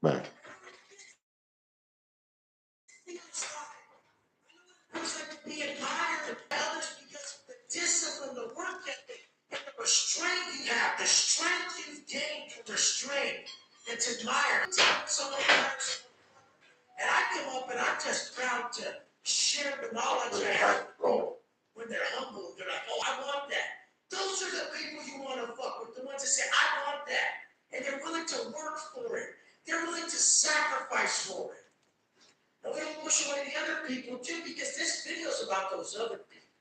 Right. It's like being admired by others because of the discipline, the work ethic, and the restraint you have, the strength you've gained from restraint. It's admired. So many times, and I come up and I'm just proud to share the knowledge I have when they're humble. They're like, oh, I want that. Those are the people you want to fuck with, the ones that say, I want that. And they're willing to work for it. They're willing to sacrifice for it. And we don't push away the other people too, because this video is about those other people.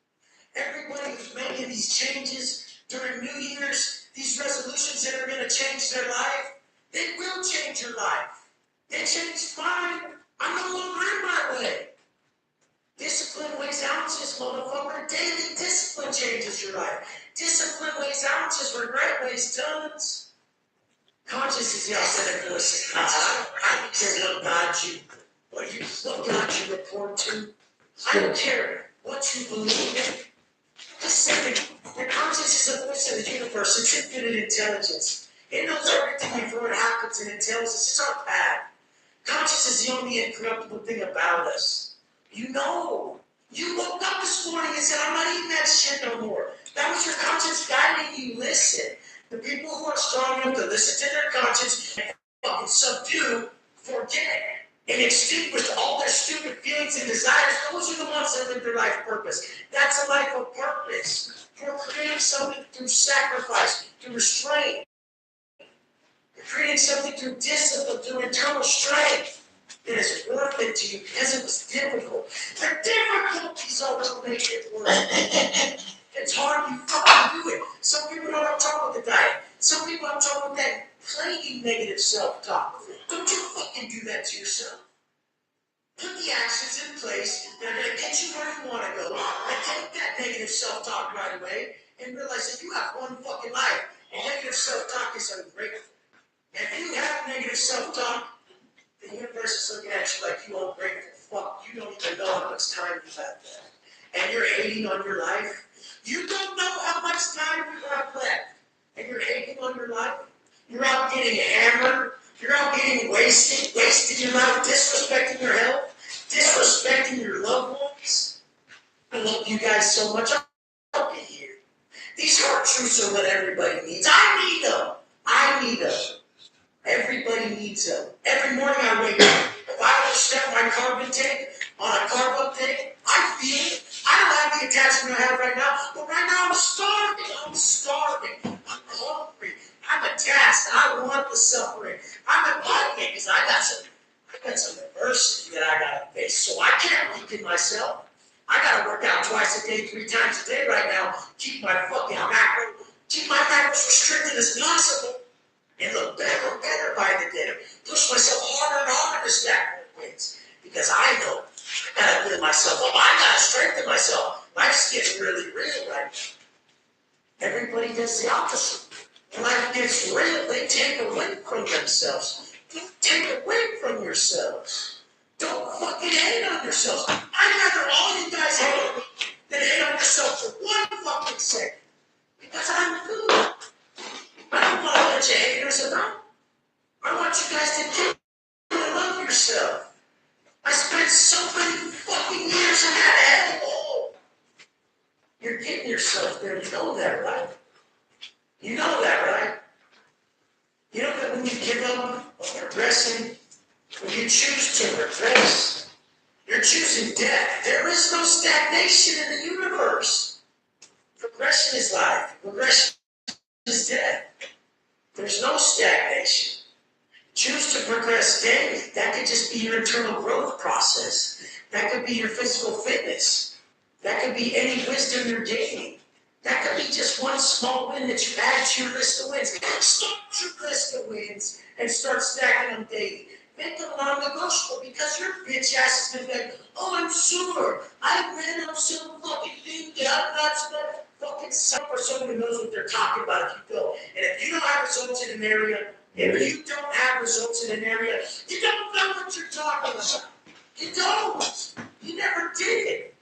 Everybody who's making these changes during New Year's, these resolutions that are going to change their life, they will change your life. They changed mine. I'm no longer in my way. Discipline weighs ounces, motherfucker. Daily discipline changes your life. Discipline weighs ounces, regret weighs tons. Conscience is the outside voice of God. I don't care what God what God you report to. I don't care what you believe in. Just say the conscience is a voice of the universe. It's infinite intelligence. It knows everything before it happens, and it tells us it's our path. Conscience is the only incorruptible thing about us. You know. You woke up this morning and said, I'm not eating that shit no more. That was your conscience guiding you. Listen. The people who are strong enough to listen to their conscience and fucking subdue, forget, and extinguish all their stupid feelings and desires, those are the ones that live their life purpose. That's a life of purpose. You're creating something through sacrifice, through restraint. You're creating something through discipline, through internal strength. It is worth it to you because it was difficult. The difficulties are what make it worth it. It's hard, you fucking do it. Some people don't have trouble with the diet. Some people have trouble with that plaguing negative self-talk. Don't you fucking do that to yourself. Put the actions in place that are going to get you where you want to go. And take that negative self-talk right away and realize if you have one fucking life, and negative self-talk is ungrateful. If you have negative self-talk, the universe is looking at you like you ungrateful fuck. You don't even know how much time you have left. And you're hating on your life. You don't know how much time you have left. And you're hating on your life. You're out getting hammered. You're out getting wasting your life, disrespecting your health, disrespecting your loved ones. I love you guys so much. I'll be here. These hard truths are what everybody needs. I need them. Everybody needs them. Every morning I wake up. If I overstep my carb intake on a carb uptake, I feel it. I don't have the attachment I have right now, but right now I'm starving. I'm hungry. I'm attached. I want the suffering. I'm embodied because I got some adversity that I gotta face. So I can't weaken myself. I gotta work out twice a day, 3 times a day right now. Keep my macros restricted as possible. And look better by the day. Push myself harder and harder to stack more wins. Because I know I gotta build myself up. I gotta strengthen myself. Life's getting really real right now. Everybody does the opposite. When life gets real, they take away from themselves. Don't take away from yourselves. Don't fucking hate on yourselves. I'd rather all you guys hate on me than hate on yourself for 1 fucking second. Because I'm good. I don't want a bunch of haters around. I want you guys to get and love yourself. I spent so many fucking years in that hellhole. You're getting yourself there. You know that, right? You know that, right? You know that when you give up on progressing, when you choose to regress, you're choosing death. There is no stagnation in the universe. Progression is life. Progression is death. There's no stagnation. Choose to progress daily. That could just be your internal growth process. That could be your physical fitness. That could be any wisdom you're gaining. That could be just one small win that you add to your list of wins. Start your list of wins and start stacking them daily. Make them non-negotiable because your bitch ass has been like, oh, I'm sure. I read up some fucking thing that I'm not supposed to fucking suffer. Someone who knows what they're talking about if you go. And if you don't have results in an area, you don't know what you're talking about. You don't. You never did.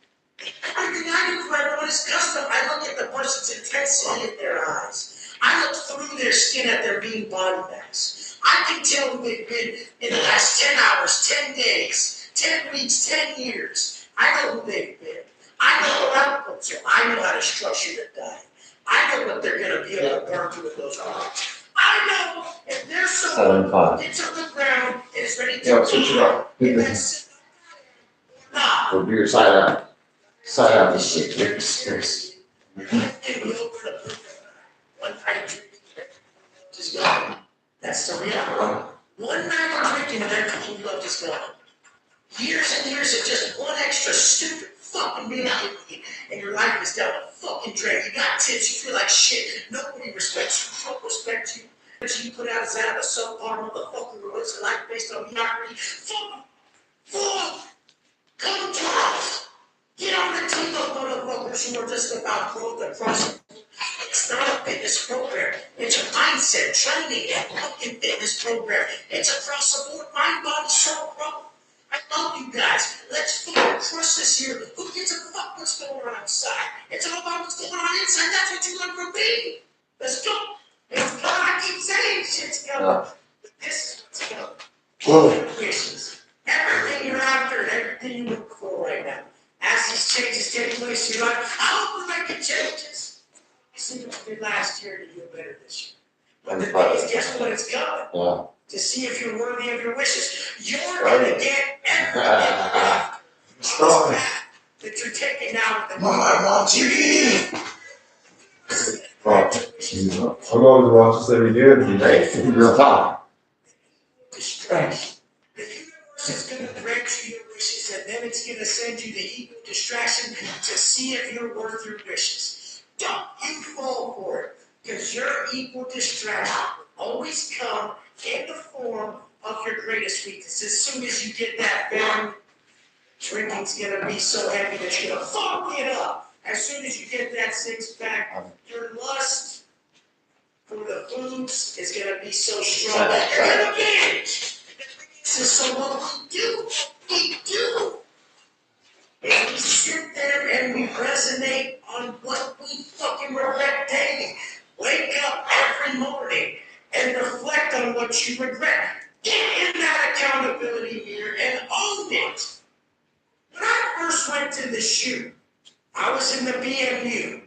Everything I do for everyone is custom. I look at the person's intensity in their eyes. I look through their skin at their being body mass. I can tell who they've been in the last 10 hours, 10 days, 10 weeks, 10 years. I know who they've been. I know what outcomes are. I know how to structure their diet. I know what they're going to be able to burn through with those carbs. I know if there's someone who gets on the ground and is ready to switch it up. not. Or do your side out. Side out. This shit very seriously. One night drinking, just gone. That's the reality. One night of drinking and their clean love is gone. Years and years of just one extra stupid fucking meal and your life is down the fucking drain. You got tits, you feel like shit. Nobody respects you. Trump respects you. What you put out is out of a subpar motherfucker who lives a life based on mediocrity. Fuck! Come to us! Get on the team of motherfuckers who are just about growth and prosperity. It's not a fitness program. It's a mindset, training, and fucking fitness program. It's across the board, mind, body, soul, growth. I love you guys. Let's fucking crush this here. Who gives a fuck what's going on outside? It's all about what's going on inside. That's what you learn from me. Let's go. It's coming. I keep saying shit's coming. This is what's coming. Whoa. Wishes. Everything you're after and everything you look for right now. As these changes take place in your life, I hope we're making changes. You see what you did last year to do better this year. But the thing is, guess what? It's coming. Yeah. To see if you're worthy of your wishes. You're going to get everything Strong. that you're taking now with the Mom, I want you. Well, I'm always watching this every year. You're top. distraction. The universe is going to grant you your wishes, and then it's going to send you the equal distraction to see if you're worth your wishes. Don't you fall for it, because your equal distraction will always come in the form of your greatest weakness. As soon as you get that down, drinking's going to be so heavy that you're going to fuck it up. As soon as you get that six-pack, your lust for the foods is going to be so strong that you're going to binge. This is so what we do. And we sit there and we resonate on what we fucking regret daily. Wake up every morning and reflect on what you regret. Get in that accountability mirror and own it. When I first went to the shoot, I was in the BMU.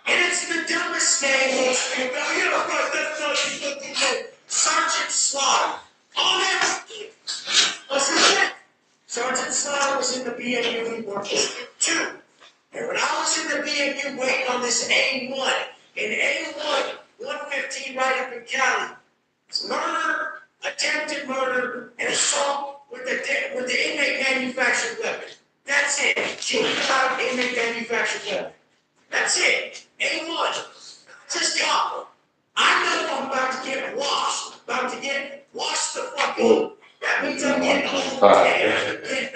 And it's the dumbest name most people go, you know what, that's not you looking at. Sergeant Slaughter. On everything. What's his name? Sergeant Slaughter was in the BMU, he worked with 2. And when I was in the BMU waiting on this A1, in A1, 115 right up in Cali, it's murder, attempted murder, and assault with the inmate manufactured weapon. That's it. Shooting out inmate manufactured weapon. That's it. A1. Just copper. I know I'm about to get washed. About to get washed the fuck up. That means I'm getting home today.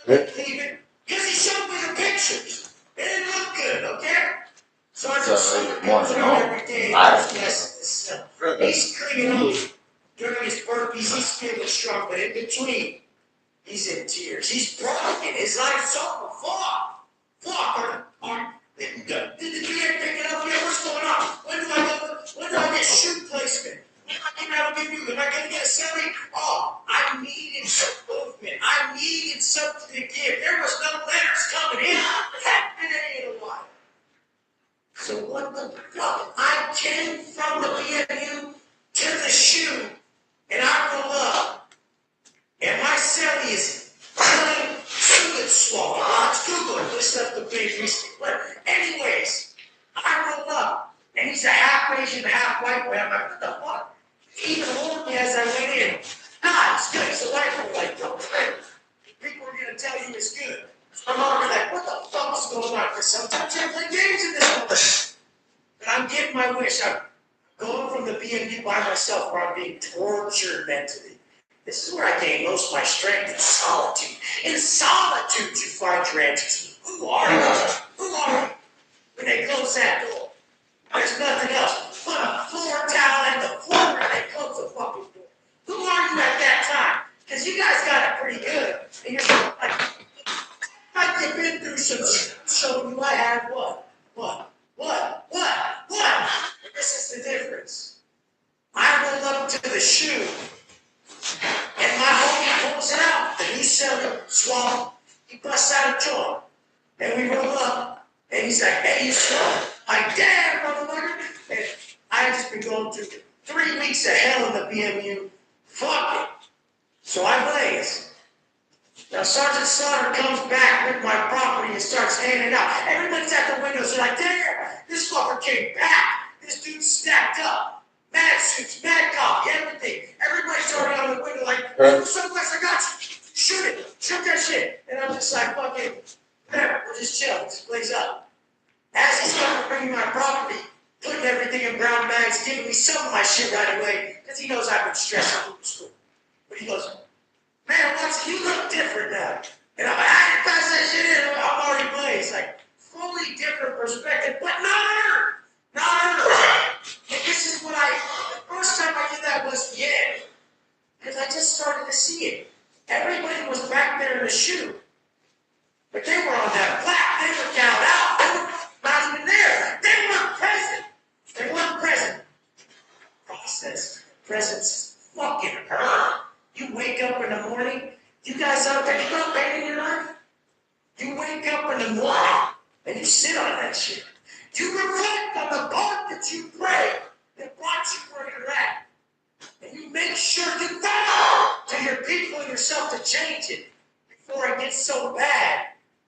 Leave it. Because he showed me the pictures. It didn't look good, okay? So I just comes around every day and just messes this stuff. He's cleaning up during his burpees. He's feeling strong, but in between, he's in tears. He's broken. His life's over. Fuck. Did you get pick it up here? What's going on? When do I get shoe placement? When am I going to give you? Am I going to get a salary? Oh, I needed some movement. I needed something to give. There was no letters coming in. That been in a while. So what the fuck? I came from the BMU to the shoe, and I roll up, and my celly is plain sugar swallow. Let's Google it. This stuff the big recently. But anyways, I roll up, and he's a half Asian, half white boy. I'm like, what the fuck? He even warned me as I went in. Nah, it's good. It's a white boy. Like, don't trip. People are gonna tell you it's good. I'm already like, what the fuck is going on? Because sometimes I play games in this one. But I'm getting my wish. I'm going from the BMU by myself where I'm being tortured mentally. This is where I gain most of my strength in solitude. In solitude, you find your answers. Who are you? Who are you? When they close that door, there's nothing else. Put a floor towel in the floor and they close the fucking door. Who are you at that time? Because you guys got it pretty good. And you're like, I've been through some shit. Showing you I have what? What? This is the difference. I rolled up to the Fuck it. So I blaze. Now Sergeant Slaughter comes back with my property and starts handing out. Everybody's at the windows. They're like, damn, this fucker came back. This dude's stacked up. Mad suits, mad copy, everything. Everybody's already on the window like, hey, someplace I got you. Shoot it. Shoot that shit. And I'm just like, fucking, whatever. We'll just chill. Just blaze up. As he's starting bringing my property, putting everything in brown bags, giving me some of my shit right away, because he knows I've been stressing through the school. But he goes, man, Watson, you look different now. And I'm like, I didn't pass that shit in. I'm already blazed. Like, fully different perspective, but not her. Not her. And this is what the first time I did that was the end. Because I just started to see it. Everybody was back there in the shoe. But they were on that black. They were down out. They were not even there. They weren't present. They weren't present. Process. Presence fucking hurt. You wake up in the morning. You guys out there, you got pain in your life? You wake up in the morning and you sit on that shit. You reflect on the part that you played that brought you where you're at. And you make sure you vow to your people and yourself to change it before it gets so bad.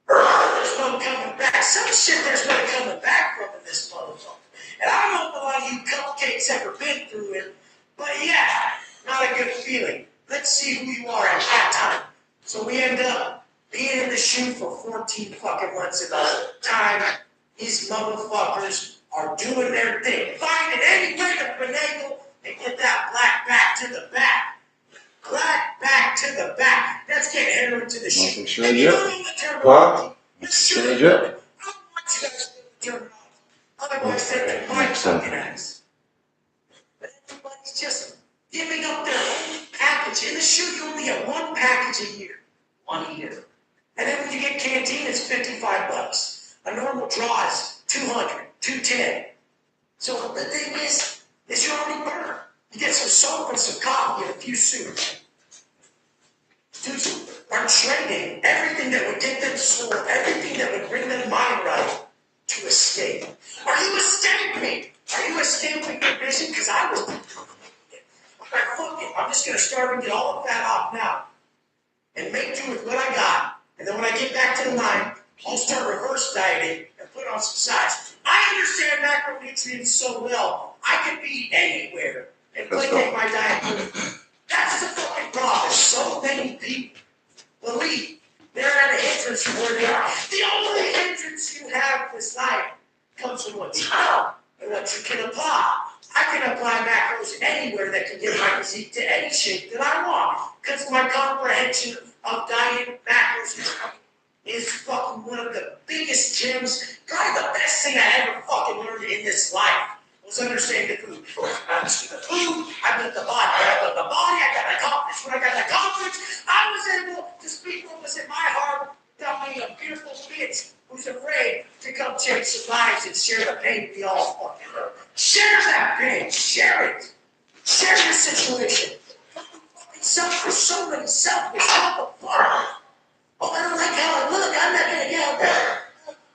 There's no coming back. Some shit there's no coming back from in this motherfucker. And I don't know if a lot of you cupcakes ever been through it, but yeah, not a good feeling. Let's see who you are at that time. So we end up being in the shoe for 14 fucking months. And the time these motherfuckers are doing their thing, finding any way to finagle and get that black back to the back. Black back to the back. That's getting heroin to the shoe. Sure, and you don't know the terminology. You should have done it. I don't want you guys to know the terminology. Otherwise, they can find fucking ass. But everybody's just giving up their own package. In the shoe, you only get one package a year. 1 year. And then when you get canteen, it's $55. A normal draw is $200, $210. So the thing is you're already burned. You get some soap and some coffee and a few suits. Dudes are trading everything that would get them to school, everything that would bring them mind right to escape. Are you escaping? Are you escaping your vision? Because I was. I'm like, fuck it. I'm just going to starve and get all of that off now. And make do with what I got. And then when I get back to the line, I'll start reverse dieting and put on some size. I understand macronutrients so well, I can be anywhere and placate my diet. That's the fucking problem. So many people believe they're at a hindrance from where they are. The only hindrance you have in this life comes from what you know and what you can apply. I can apply macros anywhere that can get my physique to any shape that I want. Because my comprehension of diet macros is fucking one of the biggest gems, probably the best thing I ever fucking learned in this life. Was understanding the food. I understood the food, I built the body. I built the body, I got accomplished. When I got accomplished, I was able to speak what was in my heart without being a fearful bitch who's afraid to come change some lives and share the pain we all fucking know. Share that pain. Share it. Share your situation. For so many selfish. What the fuck? Oh, I don't like how I look. I'm not going to get out there.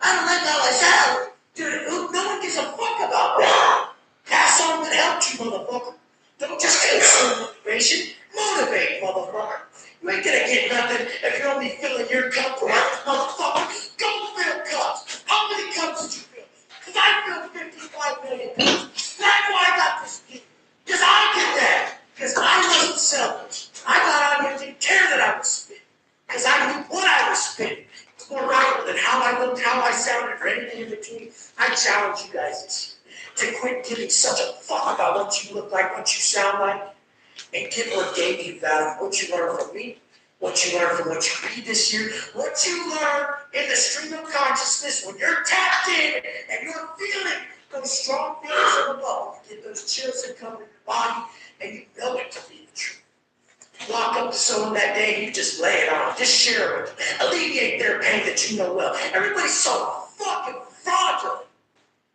I don't like how I sound. Dude, no one gives a fuck about that. Pass on what helped you, motherfucker. Don't just consume motivation. Motivate, motherfucker. You ain't gonna get nothing if you're only filling your cup from others, motherfucker. Go fill cups. How many cups did you fill? Because I filled 55 million cups. That's why I got this deal. Because I did that. Because I wasn't selfish. I got on here and didn't care that I was spitting. Because I knew what I was spitting. It's more valuable than how I looked, how I sounded, or anything in between. I challenge you guys this year to quit giving such a fuck about what you look like, what you sound like, and get what gave you value, what you learned from me, what you learned from what you read this year, what you learned in the stream of consciousness when you're tapped in and you're feeling those strong feelings from above. You get those chills that come in your body, and you know it to be the truth. You walk up to someone that day and you just lay it on, just share it with them, alleviate their pain that you know well. Everybody's so fucking fraudulent.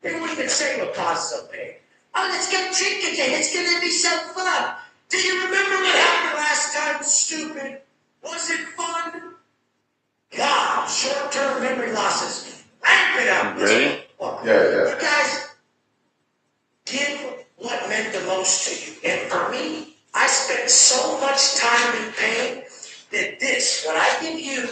They won't even say what causes them pain. Oh, let's go drink again. It's going to be so fun. Do you remember what happened last time, stupid? Was it fun? God, short-term memory losses. Ramp it up. Ready? Yeah. You guys, give what meant the most to you. And for me, I spent spent so much time in pain that this, what I give you,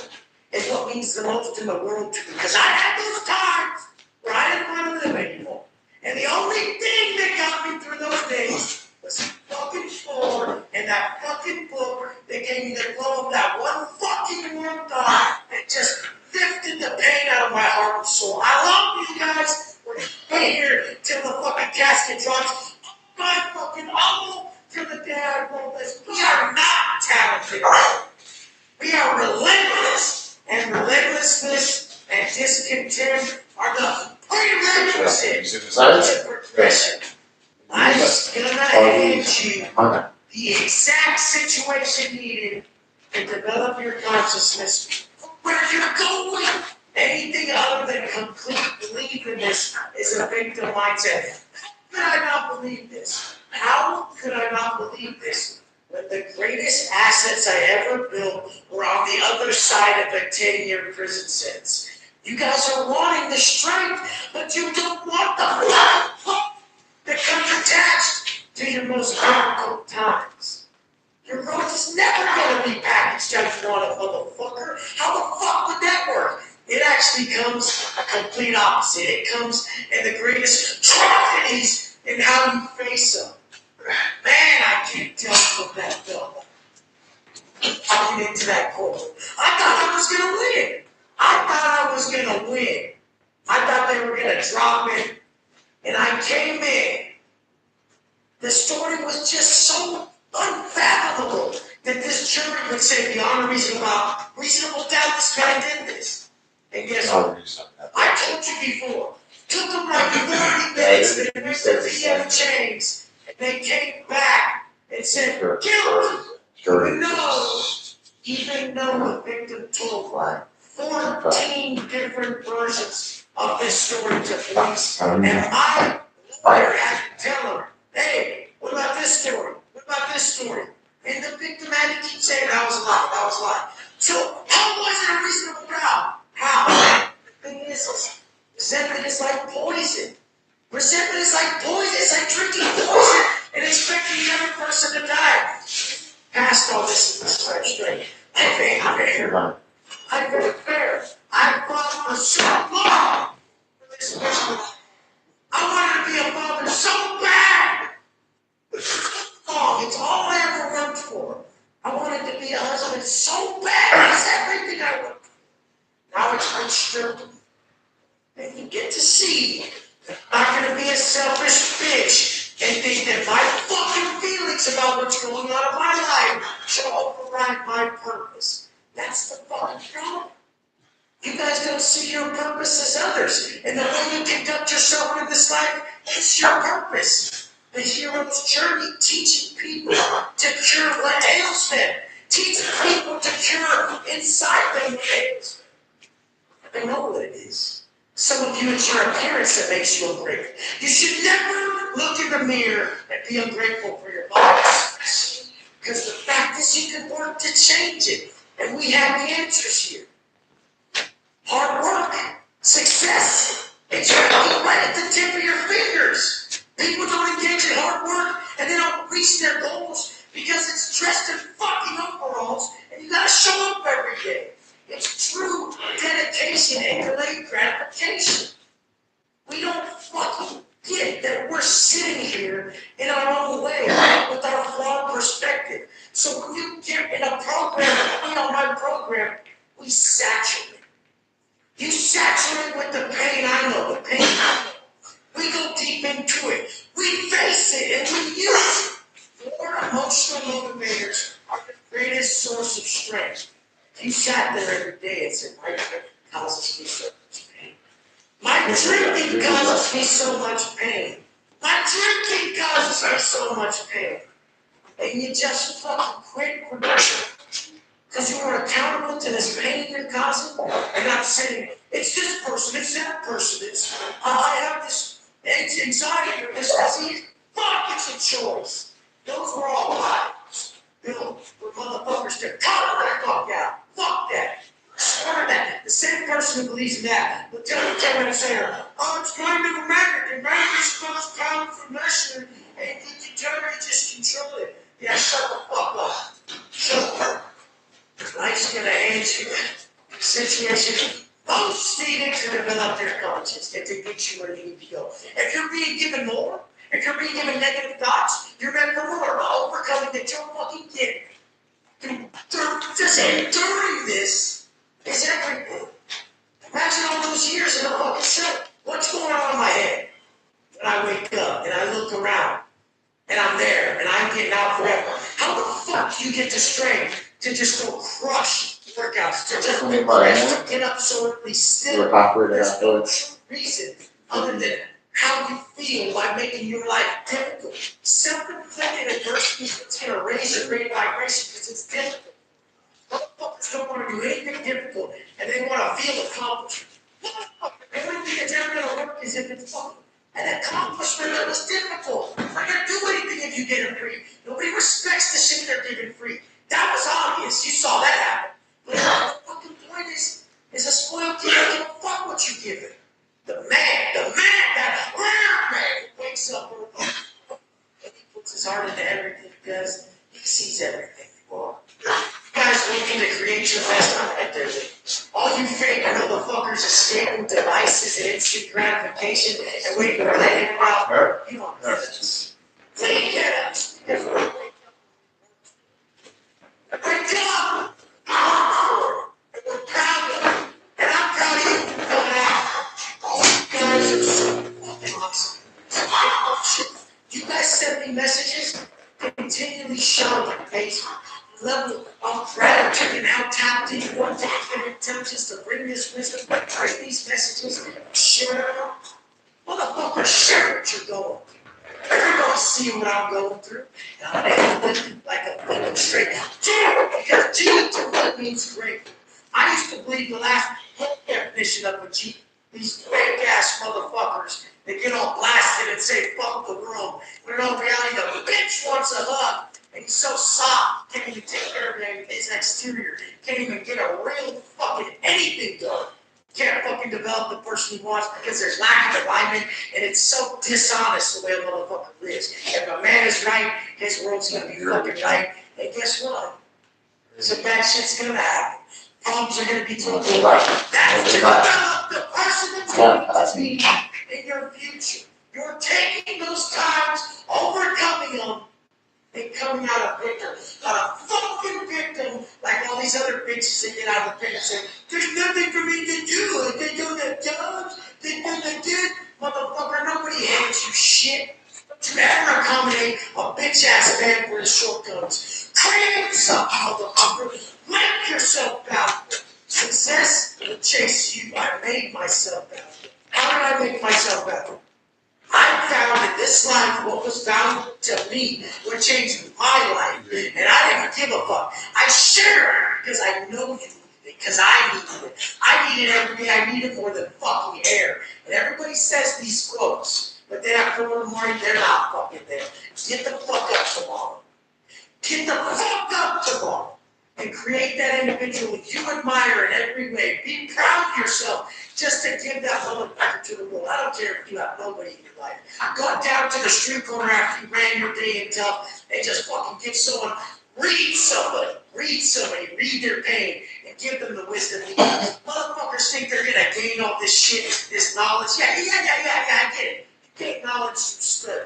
is what means the most in the world to me. Because I had those times where I didn't want to live anymore. And the only thing that got me through those days was that fucking floor and that fucking book that gave me the glow of that one fucking warm thought that just lifted the pain out of my heart and soul. I love you guys. We're gonna stay here till the fucking casket drops. My fucking uncle till the day I roll this. We are not talented. We are relentless. And relentlessness and discontent are the prerequisites to progression. I'm gonna hand you the exact situation needed to develop your consciousness where you're going. Anything other than complete belief in this is a victim mindset. How could I not believe this? How could I not believe this? When the greatest assets I ever built were on the other side of a 10-year prison sentence. You guys are wanting the strength, but you don't want the blood that comes attached to your most difficult times. Your growth is never going to be packaged as one, motherfucker. How the fuck would that work? It actually comes a complete opposite. It comes in the greatest tragedies in how you face them. Man, I can't tell from that film. Walking into that court, I thought I was going to win. I thought they were going to drop it. And I came in. The story was just so unfathomable that this jury would say beyond a reasonable doubt this man did this. And guess what? I told you before. Took them like 40 minutes and they went to PM chains. And they came back and said, guilty. Even though the victim told 14 different versions of this story to police. And my lawyer had to tell him, hey, what about this story? What about this story? And the victim had to keep saying that was a lie. So how was it a reasonable doubt? How? The thing is, resentment is like poison. Resentment is like poison. It's like drinking poison and expecting the other person to die. Past all this in this life straight. I've been fair. I fought for so long for this mission. I wanted to be a father so bad. It's all I ever worked for. I wanted to be a husband so bad. It's everything I worked for. Now it's restricted. And you get to see that I'm not going to be a selfish bitch and think that my fucking feelings about what's going on in my life should override my purpose. That's the fucking problem. You guys don't see your purpose as others. And the way you conduct yourself in this life is your purpose. The hero's journey, teaching people to cure what ails them. Teaching people to cure inside them what ails them. I know what it is. Some of you, it's your appearance that makes you ungrateful. You should never look in the mirror and be ungrateful for your body. Because the fact is you can work to change it. And we have the answers here. Hard work, success, it's right at the tip of your fingers. People don't engage in hard work and they don't reach their goals because it's dressed in fucking overalls and you gotta show up every day. It's true dedication and delayed gratification. We don't fucking get that we're sitting here in our own way with our flawed perspective. So when you get in a program, my program, we saturate. You saturate with the pain I know, the pain I know. We go deep into it. We face it and we use it. Your emotional motivators are the greatest source of strength. You sat there every day and said, my drink causes me so much pain. My drinking causes me so much pain. My drinking causes me so much pain. And you just fucking quit because you are accountable to this pain you're causing and not saying, it's this person, it's that person, it's, I have this anxiety or this disease. Fuck, it's a choice. Those were all lies. We're motherfuckers that cut that fuck out. Fuck that. Swear that. The same person who believes in that will tell you 10 minutes later, oh, it's kind of American. American's supposed to come from Russia and you can totally just control it. Yeah, shut the fuck situation. Most needed to develop their conscience and to get you where you need to go. If you're being given more, if you're being given negative thoughts, you're meant for more. Overcoming that you're fucking getting. During this is everything. Imagine all those years in a fucking cell. What's going on in my head? When I wake up and I look around and I'm there and I'm getting out forever. How the fuck do you get the strength to just go crush workouts, to just to get up so early still? There's no true reason other than how you feel by making your life difficult. Self-inflicted adversity is going to raise your rate vibration because it's difficult. Motherfuckers don't want to do anything difficult and they want to feel accomplished. The only thing that's ever going to work is if it's fucking an accomplishment that was difficult. You're not going to do anything if you get it free. Nobody respects the shit they're giving free. That was obvious. You saw that happen. But the fucking point is a spoiled kid doesn't give a fuck what you give him. The man, that rare man who wakes up and he puts his heart into everything because he sees everything you are. You guys looking to create your best life. All you fake motherfuckers escaping devices and instant gratification and waiting for that hit out. You don't get us. They get us. Wake up! And we're proud of it. And I'm proud of you for coming out. You guys are so fucking awesome. You guys send me messages, continually show my face. Level of gratitude and how talented you are taking intelligence to bring this wisdom, bring these messages, share them. Motherfucker, share what you're going through. Everybody see what I'm going through. And I'm handling like a fucking straight G, because G to what means great. I used to believe the last definition of a G. These fake ass motherfuckers that get all blasted and say fuck the world. When in all reality, the bitch wants a hug. And he's so soft, can't even take care of his exterior. Can't even get a real fucking anything done. Can't fucking develop the person he wants because there's lack of alignment and it's so dishonest the way a motherfucker lives. If a man is right, his world's gonna be fucking right. And guess what? Some bad shit's gonna happen. Problems are gonna be told to right. That's to develop the person that's going to be in your future. You're taking those times, overcoming them, and coming out a victim, not a fucking victim like all these other bitches that get out of the pit and say, there's nothing for me to do. They do the jobs, they do the good. Motherfucker, nobody hates you shit. Don't you ever accommodate a bitch ass man for his shortcomings. Create yourself, motherfucker. Make yourself valuable. Success will chase you. I made myself valuable. How did I make myself valuable? I found that this life, what was valuable to me, would change my life. And I didn't give a fuck. I share it because I know you needed it, because I needed it. I need it every day. I need it more than fucking air. And everybody says these quotes, but then after one morning, they're not fucking there. Get the fuck up tomorrow. Get the fuck up tomorrow. And create that individual you admire in every way. Be proud of yourself just to give that motherfucker to the world. I don't care if you have nobody in your life. Go down to the street corner after you ran your day in tough and just fucking give someone, read somebody, read their pain and give them the wisdom they need. Motherfuckers think they're gonna gain all this shit, this knowledge. Yeah, I get it. You gain knowledge through study.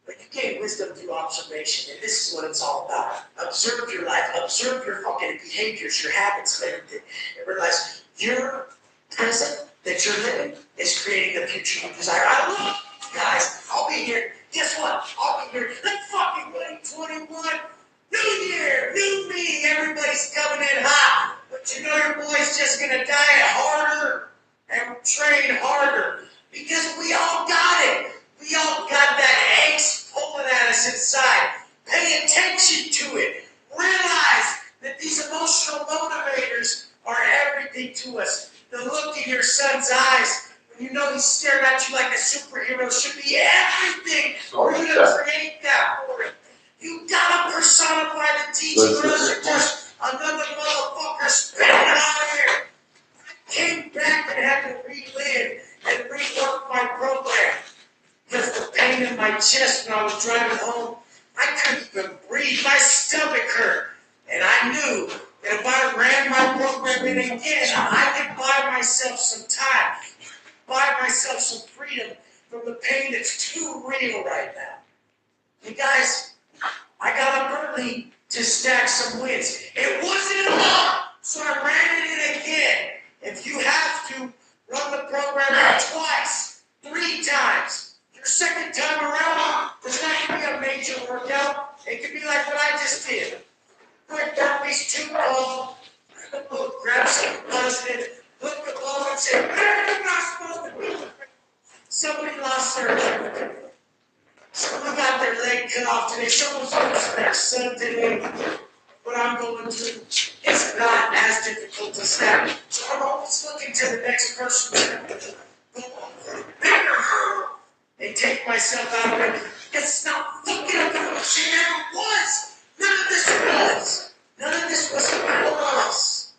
But you gain wisdom through observation, and this is what it's all about. Observe your life, observe your fucking behaviors, your habits, and everything, and realize your present that you're living is creating the future you desire. I love you guys. I'll be here. Guess what? I'll be here. Let's fucking 2021. New year, new me. Everybody's coming in hot. But you know your boy's just gonna diet harder and train harder because we all got it. We all got that angst pulling at us inside. Pay attention to it. Realize that these emotional motivators are everything to us. The look in your son's eyes when you know he's staring at you like a superhero should be everything for you to create that for him. You gotta personify the teaching, or else you're just another motherfucker spitting out of here. I came back and had to relive and rework my program. Because the pain in my chest when I was driving home, I couldn't even breathe. My stomach hurt. And I knew that if I ran my program something that's too real right now. You guys, I got up early to stack some wins. It wasn't enough, so I ran it in again. If you have to, run the program twice, 3 times. Your second time around does not have to be a major workout. It could be like what I just did. Quick burpees, 2 of them, grab some positive, look the ball and say, I'm not supposed to be. Somebody lost their someone got their leg cut off today. Someone's lost their son today. What I'm going through, it's not as difficult to snap. So I'm always looking to the next person to go over bigger and take myself out of it. It's not fucking about what she never was. None of this was. None of this was about us.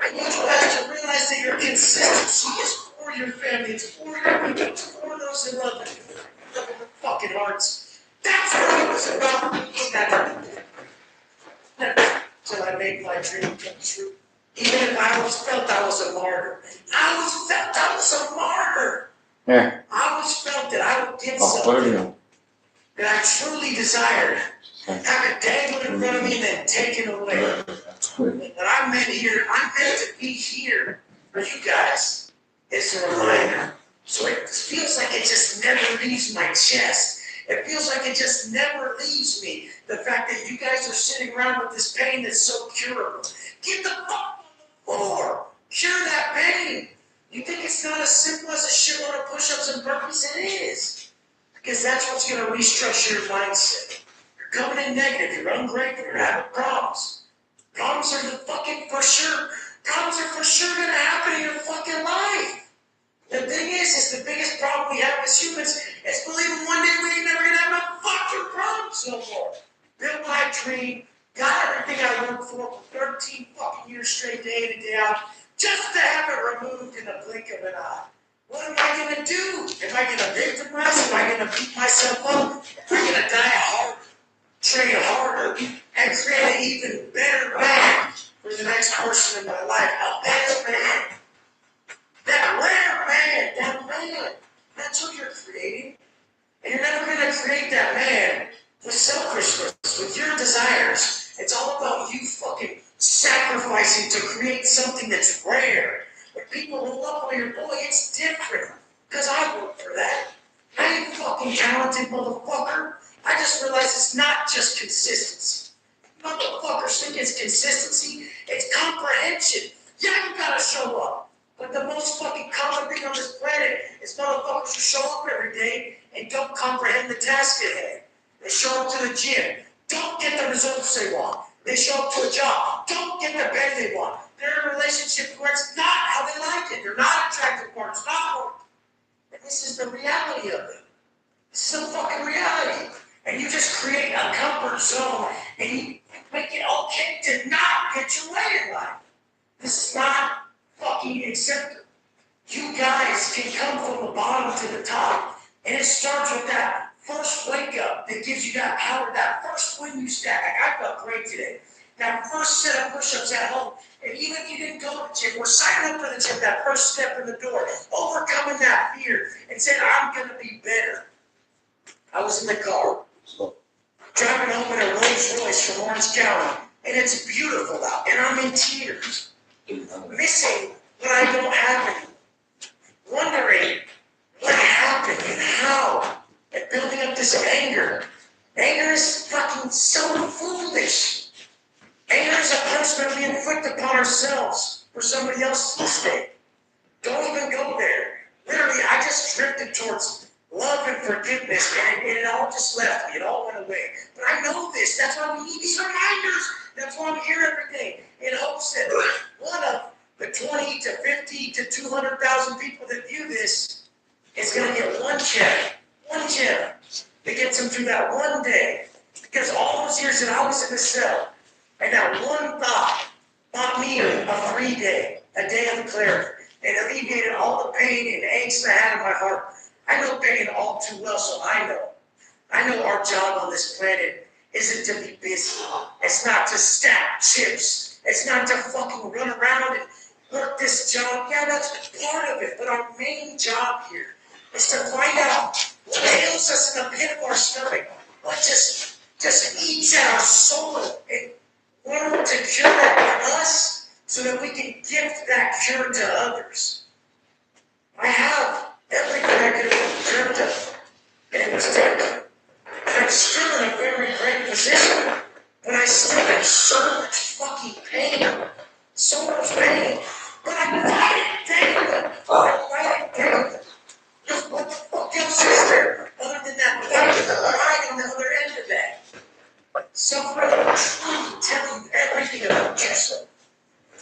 I need you guys to realize that your consistency is for your family. It's for your people. It's for those that love you. Look at the fucking hearts. That's what it was about. Till I made my dream come true. Even if I always felt I was a martyr. I always felt I was a martyr. Yeah. I always felt that I would get something that I truly desired. Have it dangled in front of me and then taken away. But I'm meant to be here for you guys. It's a reminder. So it feels like it just never leaves my chest. It feels like it just never leaves me. The fact that you guys are sitting around with this pain that's so curable. Get the fuck on the floor. Cure that pain. You think it's not as simple as a shitload of push-ups and burpees? It is. Because that's what's going to restructure your mindset. You're coming in negative. You're ungrateful. You're having problems. Problems are for sure going to happen in your fucking life. The thing is the biggest problem we have as humans is believing one day we ain't never gonna have no fucking problems no more. Built my dream, got everything I worked for 13 fucking years straight, day in and day out, just to have it removed in a blink of an eye. What am I gonna do? Am I gonna victimize? Am I gonna beat myself up? Am I gonna die hard, train harder, and create an even better man for the next person in my life? A better man. That man, that's what you're creating. And you're never going to create that man with selfishness, with your desires. It's all about you fucking sacrificing to create something that's rare. When people roll up on your boy, it's different. Because I work for that. I ain't fucking talented, motherfucker. I just realized it's not just consistency. Motherfuckers think it's consistency. It's comprehension. Yeah, you gotta show up. But the most fucking common thing on this planet is motherfuckers who show up every day and don't comprehend the task at hand. They show up to the gym, don't get the results they want. They show up to a job, don't get the pay they want. They're in a relationship where it's not how they like it. They're not attractive partners, not work. And this is the reality of it. This is the fucking reality. And you just create a comfort zone and you make it okay to not get your way in life. This is not fucking acceptable. You guys can come from the bottom to the top. And it starts with that first wake up that gives you that power, that first win you stack. Like I felt great today. That first set of push-ups at home. And even if you didn't go to the gym, we're signing up for the gym, that first step in the door, overcoming that fear and saying, I'm going to be better. I was in the car, driving home in a Rolls Royce from Orange County, and it's beautiful out, and I'm in tears. Missing what I don't have anymore. Wondering what happened and how. And building up this anger. Anger is fucking so foolish. Anger is a punishment we inflict upon ourselves for somebody else's mistake. Don't even go there. Literally, I just drifted towards love and forgiveness, and it all just left me. It all went away. But I know this. That's why we need these reminders. That's why I'm here every day in hopes that one of the 20 to 50 to 200,000 people that view this is going to get one gem that gets them through that one day. Because all those years that I was in the cell, and that one thought bought me a free day, a day of clarity, and alleviated all the pain and angst I had in my heart. I know pain all too well, so I know our job on this planet isn't to be busy. It's not to stack chips. It's not to fucking run around and work this job. Yeah, that's part of it. But our main job here is to find out what ails us in the pit of our stomach, what just eats at our soul, and learn to cure that in us so that we can gift that cure to others. I have everything I could have cured of, and it was taken. I'm still in a very great position, but I still have so much fucking pain. So much pain. But I fight it daily. I fight it daily. Just what the fuck else is there other than that fight on the other end of that? Suffering will truly tell you everything about yourself.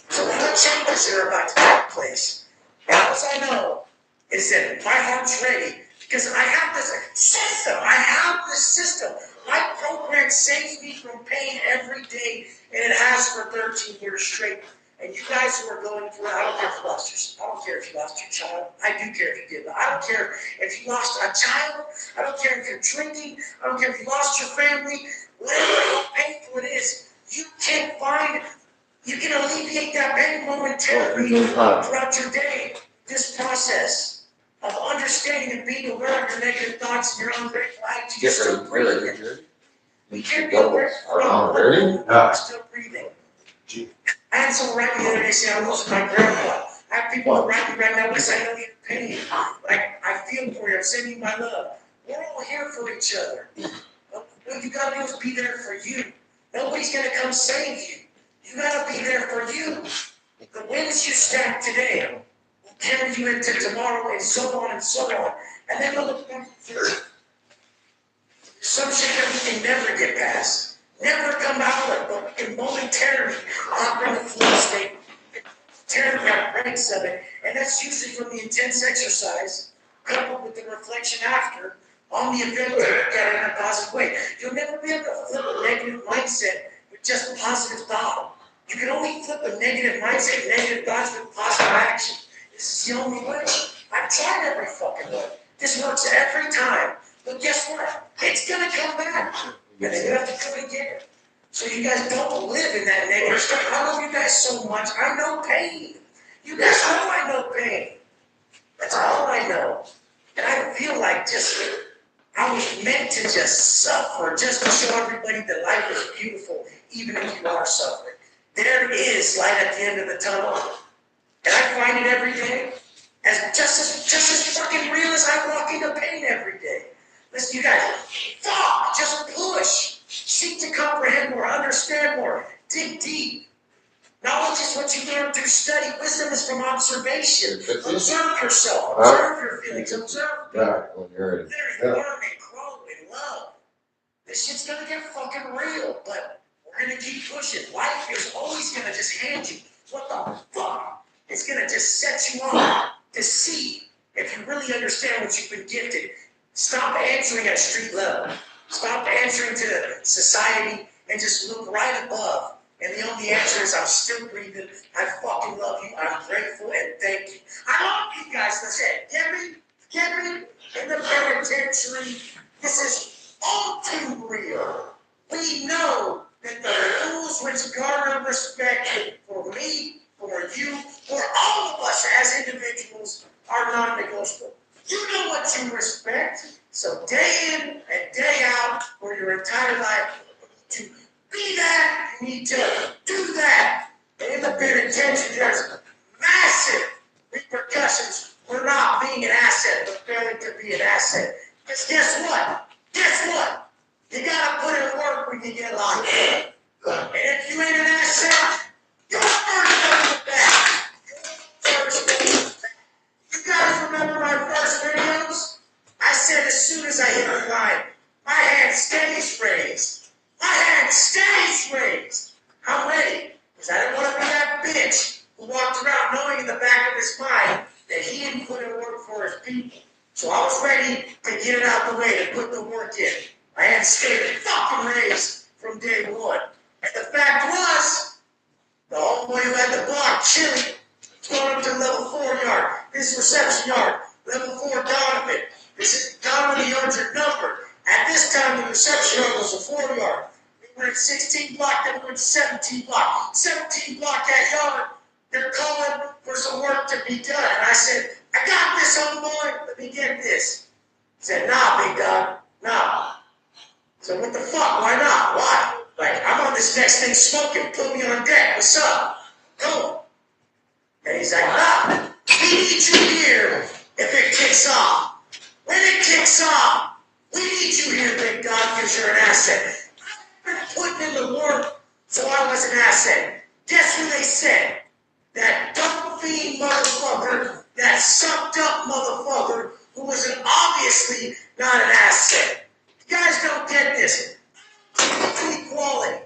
So what changes are about to take place? And all I know is that my heart's ready because I have this system. I have this system. My program saves me from pain every day, and it has for 13 years straight. And you guys who are going through it, I don't care if you lost your, I don't care if you lost your child. I do care if you did, but I don't care if you lost a child. I don't care if you're drinking. I don't care if you lost your family. Whatever how painful it is, you can alleviate that pain momentarily throughout your day. This process of understanding and being aware of your negative thoughts and your ungrateful attitude, you're still breathing. You can't be aware you're still breathing. I had someone write me the other day saying I'm losing my grandpa. I have people who write me right now because I know you're in pain. Like, I feel for you. I'm sending you my love. We're all here for each other. What you gotta do is be there for you. Nobody's gonna come save you. You gotta be there for you. The wins you stack today will carry you into tomorrow and so on and so on. And then look back through. Some shit that we can never get past. Never come out of it, but we can momentarily operate the flow state, tear the ranks of it, and that's usually from the intense exercise, coupled with the reflection after, on the event to look at it in a positive way. You'll never be able to flip a negative mindset with just positive thought. You can only flip a negative mindset, negative thoughts with positive action. This is the only way. I've tried every fucking way. This works every time. But guess what? It's gonna come back. And then you have to come and get it. So you guys don't live in that negative stuff. I love you guys so much. I know pain. You guys know I know pain. That's all I know. And I feel like I was meant to just suffer, just to show everybody that life is beautiful, even if you are suffering. There is light at the end of the tunnel. And I find it every day as just as fucking real as I walk into pain every day. Listen, you guys, fuck, just push. Seek to comprehend more, understand more, dig deep. Knowledge is what you learn through study. Wisdom is from observation. Observe yourself, observe your feelings, observe people. Learn and grow and love. This shit's gonna get fucking real, but we're gonna keep pushing. Life is always gonna just hand you what the fuck. It's gonna just set you on to see if you really understand what you've been gifted. Stop answering at street level. Stop answering to society and just look right above. And the only answer is I'm still breathing. I fucking love you. I'm grateful and thank you. I love you guys. That's it. Get me in the penitentiary. This is all too real. We know that the rules which garner respect for me, for you, for all of us as individuals are non-negotiable. You know what you respect, so day in and day out for your entire life, to be that, you need to do that. And in the penitentiary, there's massive repercussions for not being an asset, but failing to be an asset. Because guess what? You gotta put in work when you get locked up. And if you ain't an asset, you're first going back. You guys remember my first videos? I said as soon as I hit the line, my hand stays raised. My hand stays raised. I'm ready. Because I didn't want to be that bitch who walked around knowing in the back of his mind that he didn't put in work for his people. So I was ready to get it out the way, to put the work in. My hand stayed fucking raised from day one. And the fact was, the homeboy who had the block chilling, going up to level 4 yard. This reception yard, level 4 Donovan. This is Donovan, the yards are numbered. At this time, the reception yard was a 4 yard. We were at 16 block, then we were at 17 block. 17 block that yard, they're calling for some work to be done. And I said, I got this, homeboy. Let me get this. He said, nah, big dog. Nah. So what the fuck? Why not? Why? Like, I'm on this next thing smoking. Put me on deck. What's up? Go. And he's like, nah. We need you here if it kicks off. When it kicks off, we need you here, big dog, because you're an asset. I've been putting in the work, so I was an asset. Guess what they said? That dumb fiend motherfucker, that sucked up motherfucker, who was obviously not an asset. You guys don't get this. Equality.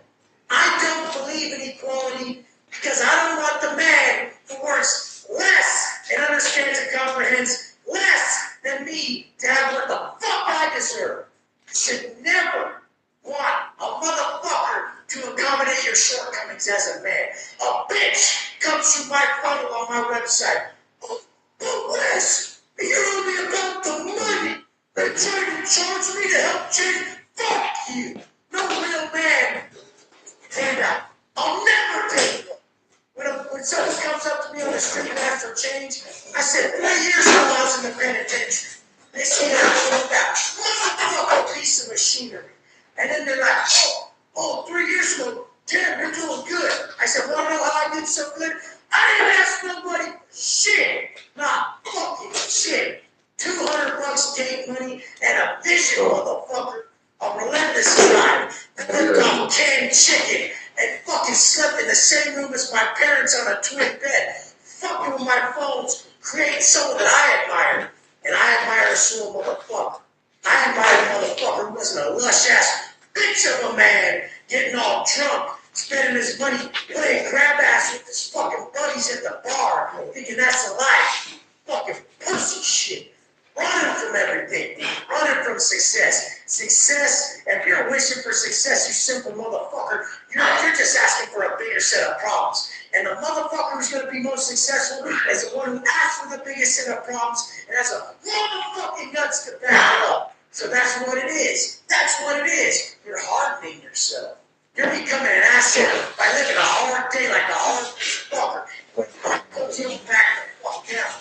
I don't believe in equality because I don't want the man who works less and understands and comprehends less than me to have what the fuck I deserve. You should never want a motherfucker to accommodate your shortcomings as a man. A bitch comes through my funnel on my website. But Wes, you're only about the money. They try to charge me to help change. Fuck you. No real man. Handout. I'll never take one. When someone comes up to me on the street and asks for change, I said, 3 years ago I was in the penitentiary. They see that I pulled out. Motherfucking piece of machinery. And then they're like, oh, 3 years ago, damn, you're doing good. I said, wanna know how I did so good? I didn't ask nobody for shit. Not fucking shit. $200 gate money and a vision, motherfucker. A relentless drive. I lived off canned chicken and fucking slept in the same room as my parents on a twin bed. Fucking with my phones. Create someone that I admire. And I admire a slow motherfucker. I admire a motherfucker who wasn't a lush ass bitch of a man getting all drunk, spending his money playing grab ass with his fucking buddies at the bar, thinking that's a life. Fucking pussy shit. Running from everything. Running from success. Success, if you're wishing for success, you simple motherfucker, you're just asking for a bigger set of problems. And the motherfucker who's going to be most successful is the one who asks for the biggest set of problems and has a lot of fucking nuts to back it up. So that's what it is. That's what it is. You're hardening yourself. You're becoming an asset by living a hard day like a hard fucker. Put you back the fuck down.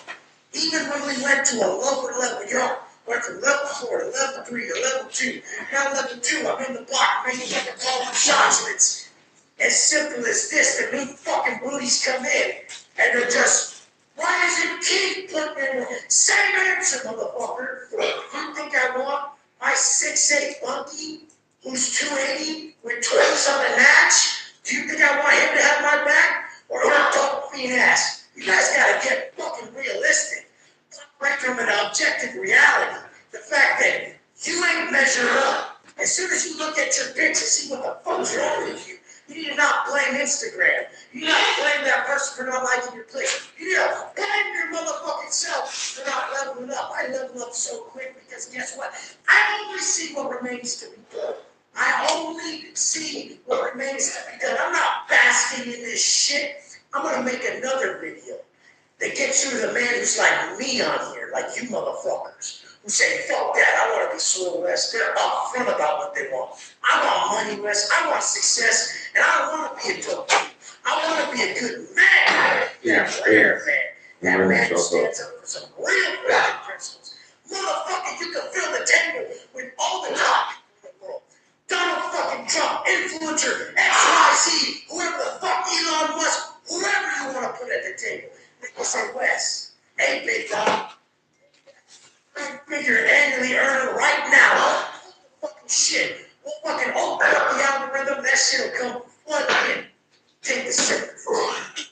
Even when we went to a lower level, went from level 4 to level 3 to level 2. Now level 2, I'm in the block making fucking golden shots, and it's as simple as this. The new fucking booties come in, and they're just, why is it keep putting in the same answer, motherfucker? You think I want my 6'8" monkey, who's 280, with twins on a natch? Do you think I want him to have my back? Or her dope fiend ass? You guys gotta get fucking realistic. Right from an objective reality. The fact that you ain't measured up. As soon as you look at your pics and see what the fuck's wrong with you, you need to not blame Instagram. You need not blame that person for not liking your place. You need to blame your motherfucking self for not leveling up. I level up so quick because guess what? I only see what remains to be done. I only see what remains to be done. I'm not basking in this shit. I'm gonna make another video that gets you to the man who's like me on here, like you motherfuckers, who say, fuck that, I want to be Swole West. They're upfront about what they want. I want money, West. I want success, and I don't want to be a dope. I want to be a good man. Yeah, rare man. That man who stands up for some real fucking principles. Motherfucker, you can fill the table with all the top in the world. Donald fucking Trump, influencer, XYZ, whoever the fuck, Elon Musk, whoever you want to put at the table. They say, Wes, hey, big dog, figure annually earning right now. Fucking shit. We'll fucking open up the algorithm, that shit'll come flooding in. Take a sip of this.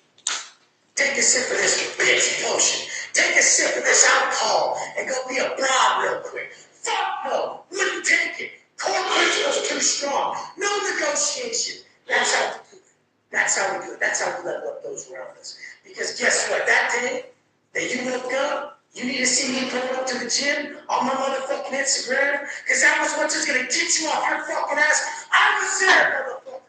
Take a sip of this bitch potion. Take a sip of this alcohol and go be a broad real quick. Fuck no, wouldn't take it. Corporation was too strong. No negotiation. That's how we do it. That's how we do it. That's how we level up those around us. Because guess what? That day that you woke up, you need to see me pulling up to the gym on my motherfucking Instagram. Because that was what's just going to get you off your fucking ass. I was there, motherfucker.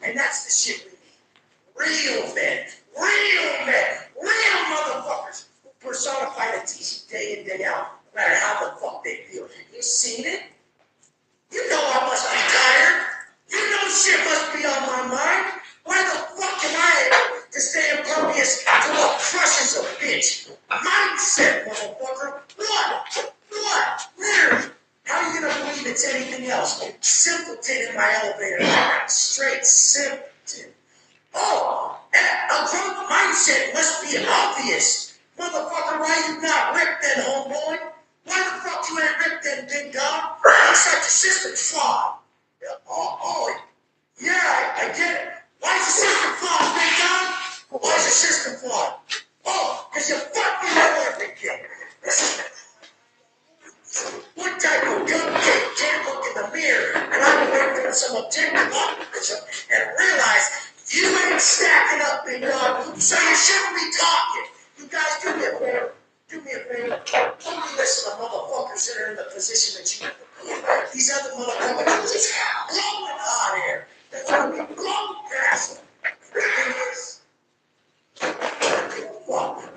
And that's the shit we need. Real men. Real men. Real motherfuckers who personify the TC day in, day out. No matter how the fuck they feel. You seen it? You know I must be tired. You know shit must be on my mind. Why the fuck am I able to stay impervious to what crushes a bitch? Mindset, motherfucker. mindset must be obvious. Motherfucker, why you not ripped then, homeboy? Why the fuck you ain't ripped then, big dog? Looks like your system's flawed. Yeah, I get it. Why is your system flawed, big dog? Why is your system flawed? Oh, because you fucking know everything. What type of cupcake can't look in the mirror and I'm away from some objective optimism and realize you ain't stacking up, big dog, so you shouldn't be talking. You guys do me a favor. Do me a favor. Don't listen to motherfuckers that are in the position that you have. These other motherfuckers are just blowing hot air. They're going to be blown past them.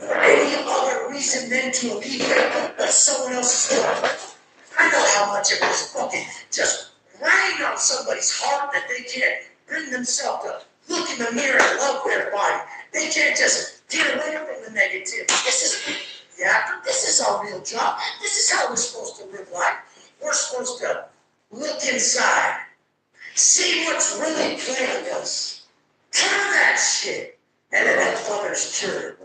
For any other reason than to alleviate someone else's fault. I know how much of it is fucking just rain on somebody's heart that they can't bring themselves to look in the mirror and love their body. They can't just get away from the negative. This is our real job. This is how we're supposed to live life. We're supposed to look inside, see what's really playing us, turn that shit, and then help others cure it.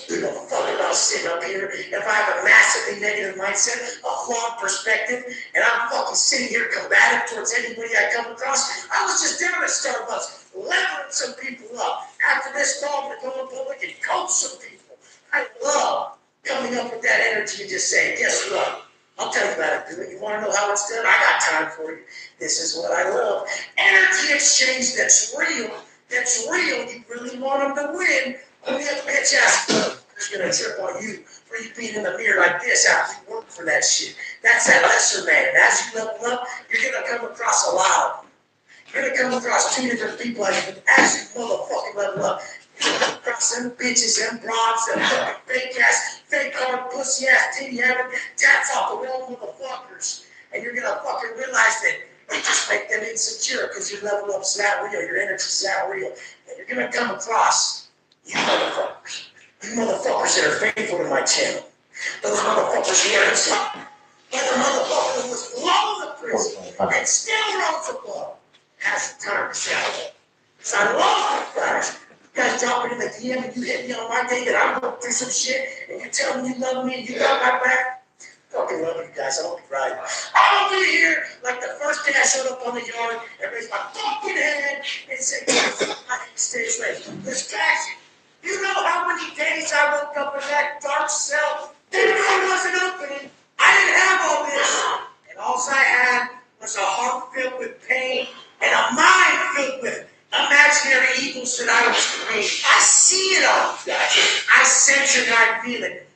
You don't fuck about sitting up here if I have a massively negative mindset, a flawed perspective, and I'm fucking sitting here combative towards anybody I come across. I was just down at Starbucks, leveling some people up. After this call, I'm going to go in public and coach some people. I love coming up with that energy and just saying, guess what? I'll tell you about it. You want to know how it's done? I got time for you. This is what I love. Energy exchange that's real. That's real. You really want them to win. Only a bitch ass is gonna trip on you for you being in the mirror like this after you work for that shit. That's that lesser man. And as you level up, you're gonna come across a lot of them. You're gonna come across two different people as you motherfucking level up. You're gonna come across them bitches, them broads, them fucking fake ass, fake hard, pussy ass, titty having, tats off the wall motherfuckers. And you're gonna fucking realize that you just make them insecure because your level up's that real, your energy's that real. And you're gonna come across you motherfuckers. You motherfuckers that are faithful to my channel. Those motherfuckers who are inside. Like the motherfucker who was below the prison and still rose above. Has the time to shout. So I love you guys. You guys drop it in the DM and you hit me on my day that I'm going through some shit and you tell me you love me and you got my back. Fucking love you guys. I won't be right. I'll be here like the first day I showed up on the yard and raised my fucking hand and said, I need to stay straight. There's passion. You know how many days I woke up in that dark cell? The door wasn't opening. I didn't have all this. And all I had was a heart filled with pain and a mind filled with imaginary evils that I was creating. I see it all, guys. I sense it and I feel it.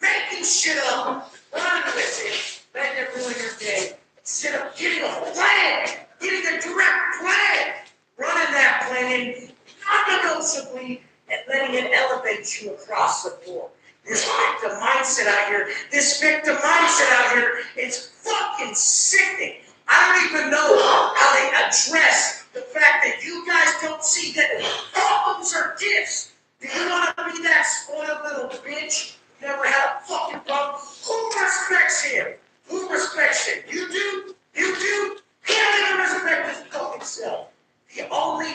Making shit up, running with it, letting it ruin your day. Instead of getting a plan, getting a direct plan, running that plan non-negotiably, and letting it elevate you across the board. This victim mindset out here, it's fucking sickening. I don't even know how they address the fact that you guys don't see that problems are gifts. Do you want to be that spoiled little bitch who never had a fucking problem? Who respects him? Who respects him? You do? You do? He doesn't respect his fucking self. The only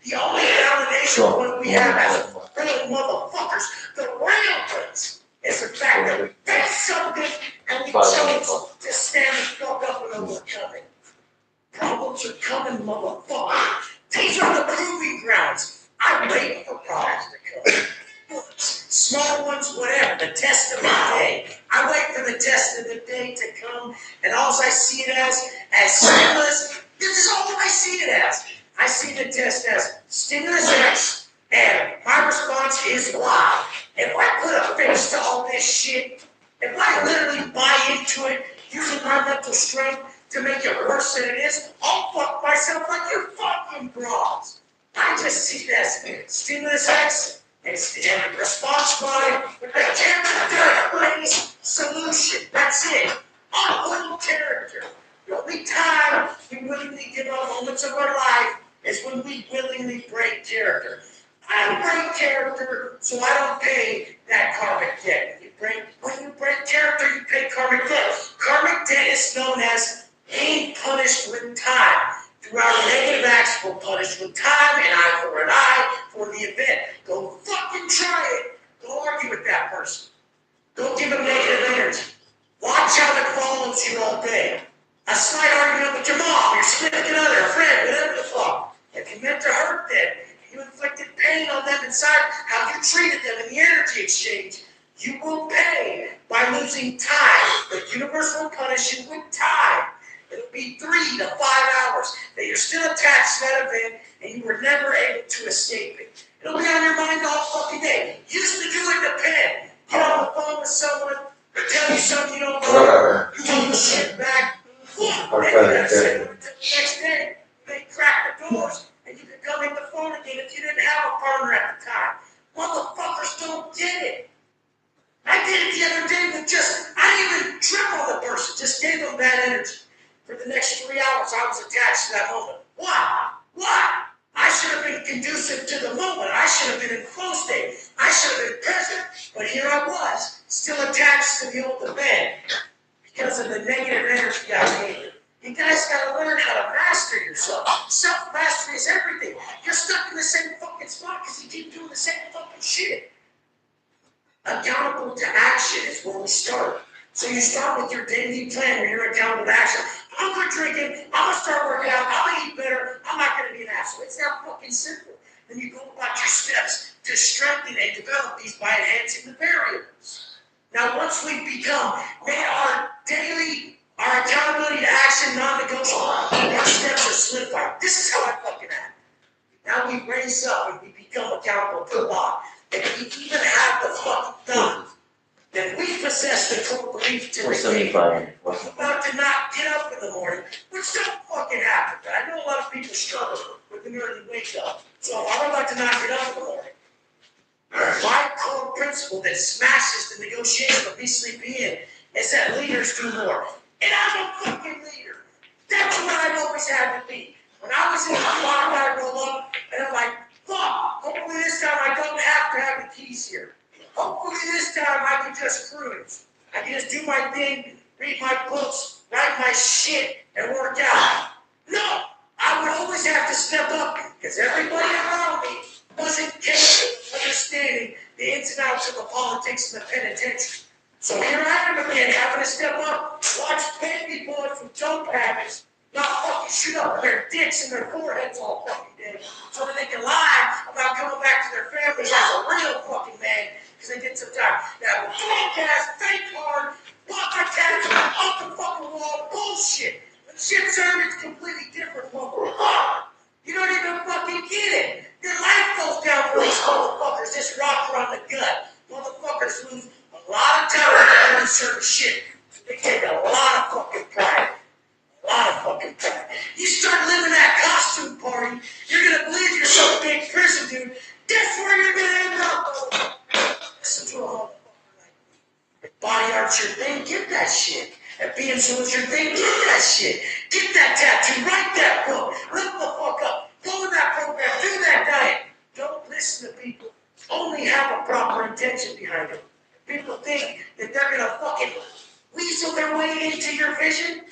validation what we have as real motherfuckers, the real ones, is the fact that we face something and we chose to stand the fuck up and overcome it. Problems are coming, motherfucker. These are the proving grounds. I'm waiting for problems to come. Small ones, whatever, the test of the day. I wait for the test of the day to come, and all I see it as stimulus. This is all I see it as. I see the test as stimulus X, and my response is why. If I put a face to all this shit, if I literally buy into it, using my mental strength to make it worse than it is, I'll fuck myself like you fucking broads. I just see it as stimulus X and response Y with a character solution. That's it. Unputting character. The only time we willingly give up moments of our life is when we willingly break character. I break character so I don't pay that karmic debt. When you break character, you pay karmic debt. Karmic debt is known as being punished with time. Through our negative acts, we're punished with time, an eye for the event. Go fucking try inside, how you treated them in the energy exchange, you will pay by losing time. The universe will punish you with time. It'll be 3 to 5 hours that you're still attached to that event and you were never able to escape it. It'll be on your mind all fucking day. Used to do it in the pen. Get on the phone with someone, tell you something you don't know, you want the shit back. And you gotta say it until the next day. They crack the doors and you can come hit the phone again if you didn't have a partner at the time. Motherfuckers don't get it. I did it the other day with I didn't even trip on the person, just gave them bad energy. For the next 3 hours, I was attached to that moment. Why? Why? I should have been conducive to the moment. I should have been in flow state. I should have been present. But here I was, still attached to the old event because of the negative energy I gave. You guys gotta learn how to master yourself. Self-mastery is everything. You're stuck in the same fucking spot because you keep doing the same fucking shit. Accountable to action is where we start. So you start with your daily plan where you're accountable to action. I'm quit drinking, I'm gonna start working out, I'm gonna eat better, I'm not gonna be an asshole. It's that fucking simple. Then you go about your steps to strengthen and develop these by enhancing the variables. Now once we become, our accountability to action non-negotiable, our steps are solidified. This is how I fucking act. Now we raise up and we become accountable to the law. And we even have the fucking thought that we possess the core belief to the about to not get up in the morning, which don't fucking happen. But I know a lot of people struggle with an early wake up. So I would like to not get up in the morning. My core principle that smashes the negotiation of me sleeping in is that leaders do more. And I'm a fucking leader. That's what I've always had to be. When I was in the spot, I roll up and I'm like, fuck, hopefully this time I don't have to have the keys here. Hopefully this time I can just cruise. I can just do my thing, read my books, write my shit, and work out. No, I would always have to step up because everybody around me wasn't capable of understanding the ins and outs of the politics and the penitentiary. So here I am again, having to step up, watch baby boys with dope habits, not fucking shoot up their dicks and their foreheads all fucking day, so that they can lie about coming back to their families as a real fucking man, because they did some time. That fake ass, fake hard, pop my cat off the fucking wall, bullshit. When shit's earned, it's completely different from you don't even fucking get it. Your life goes down for these motherfuckers, this rocker on the gut. Motherfuckers lose a lot of time on certain shit. They take a lot of fucking pride. A lot of fucking pride. You start living that costume party, you're gonna believe you're some big prison dude. Guess where you're gonna end up? Listen to a motherfucker like me. If body art's your thing, get that shit. If being someone's your thing, get that shit. Get that tattoo, write that book, live the fuck up, go in that program, do that diet. Don't listen to people. Only have a proper intention behind it. People think that they're gonna fucking weasel their way into your vision.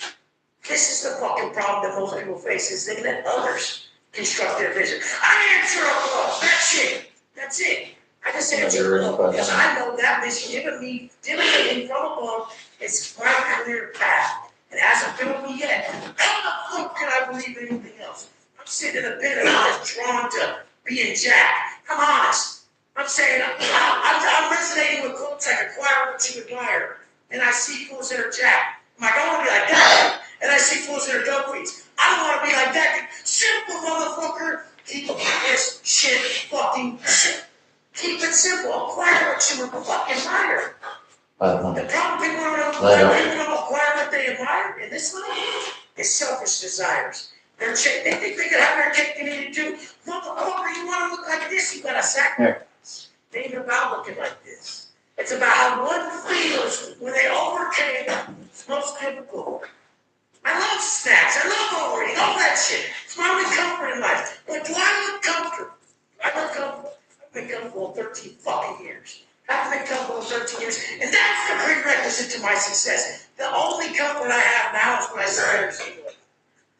This is the fucking problem that most people face, is they let others construct their vision. I answer a call, that's it. That's it. I just answer a call because I know that vision given me divinely from above is my clear path. It hasn't failed me yet. How the fuck can I believe anything else? I'm sitting in a pit and I'm just drawn to being Jack. I'm honest. I'm saying, I'm resonating with quotes like acquire what you admire. And I see fools that are Jack. I'm like, I want to be like that. And I see fools that are duckweeds. I don't want to be like that. Simple motherfucker. Keep this shit fucking simple. Keep it simple. Acquire what you fucking admire. The problem people don't acquire what they admire in this life is selfish desires. They think they can have their cake and eat it too. Motherfucker, you want to look like this, you gotta sacrifice. It ain't about looking like this. It's about how one feels when they overcame its most difficult. I love snacks, I love overeating, all that shit. It's my only comfort in life. But do I look comfortable? I look comfortable. I've been comfortable 13 fucking years. I've been comfortable 13 years, and that's the prerequisite to my success. The only comfort I have now is when I say,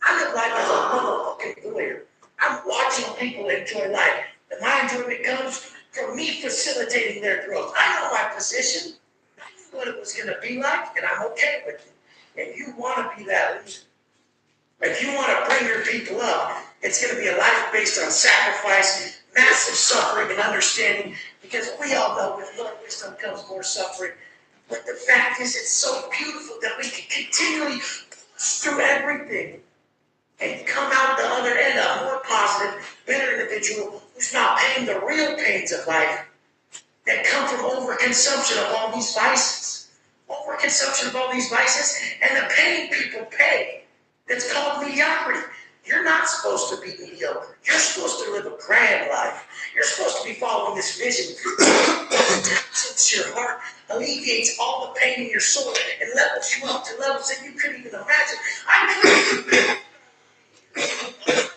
I live life as a motherfucking lawyer. I'm watching people enjoy life, and my enjoyment comes from me facilitating their growth. I know my position. I knew what it was going to be like, and I'm okay with it. If you want to be that leader, if you want to bring your people up, it's going to be a life based on sacrifice, massive suffering and understanding, because we all know with more wisdom comes more suffering. But the fact is, it's so beautiful that we can continually push through everything and come out the other end a more positive, better individual who's not paying the real pains of life that come from overconsumption of all these vices. Overconsumption of all these vices and the pain people pay. That's called mediocrity. You're not supposed to be mediocre. You're supposed to live a grand life. You're supposed to be following this vision that takes your heart, alleviates all the pain in your soul, and levels you up to levels that you couldn't even imagine. I'm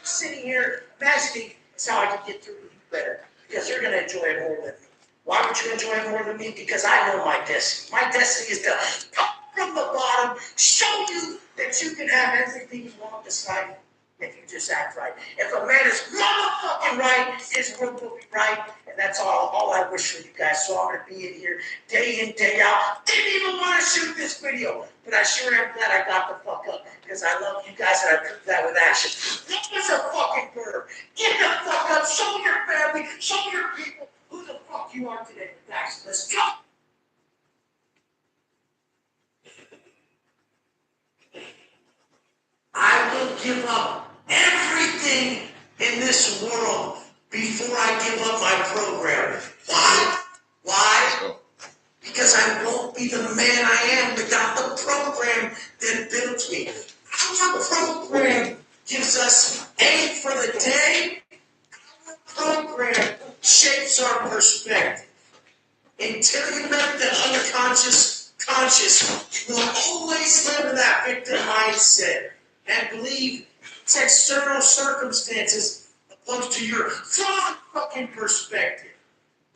sitting here imagining that's how I can get through to you better, because you're going to enjoy it more than me. Why would you enjoy it more than me? Because I know my destiny. My destiny is to come from the bottom, show you that you can have everything you want this life if you just act right. If a man is motherfucking right, his world will be right. And that's all I wish for you guys. So I'm going to be in here day in, day out. Didn't even want to shoot this video, but I sure am glad I got the fuck up, because I love you guys and I prove that with action. That is a fucking verb. Get the fuck up. Show your family. Show your people who the fuck you are today with action. Let's go. I will give up everything in this world before I give up my program. Why? Why? Because I won't be the man I am without the program that built me. Our program gives us aim for the day. Our program shapes our perspective. Until you make the unconscious conscious, you will always live in that victim mindset and believe it's external circumstances opposed to your fucking perspective.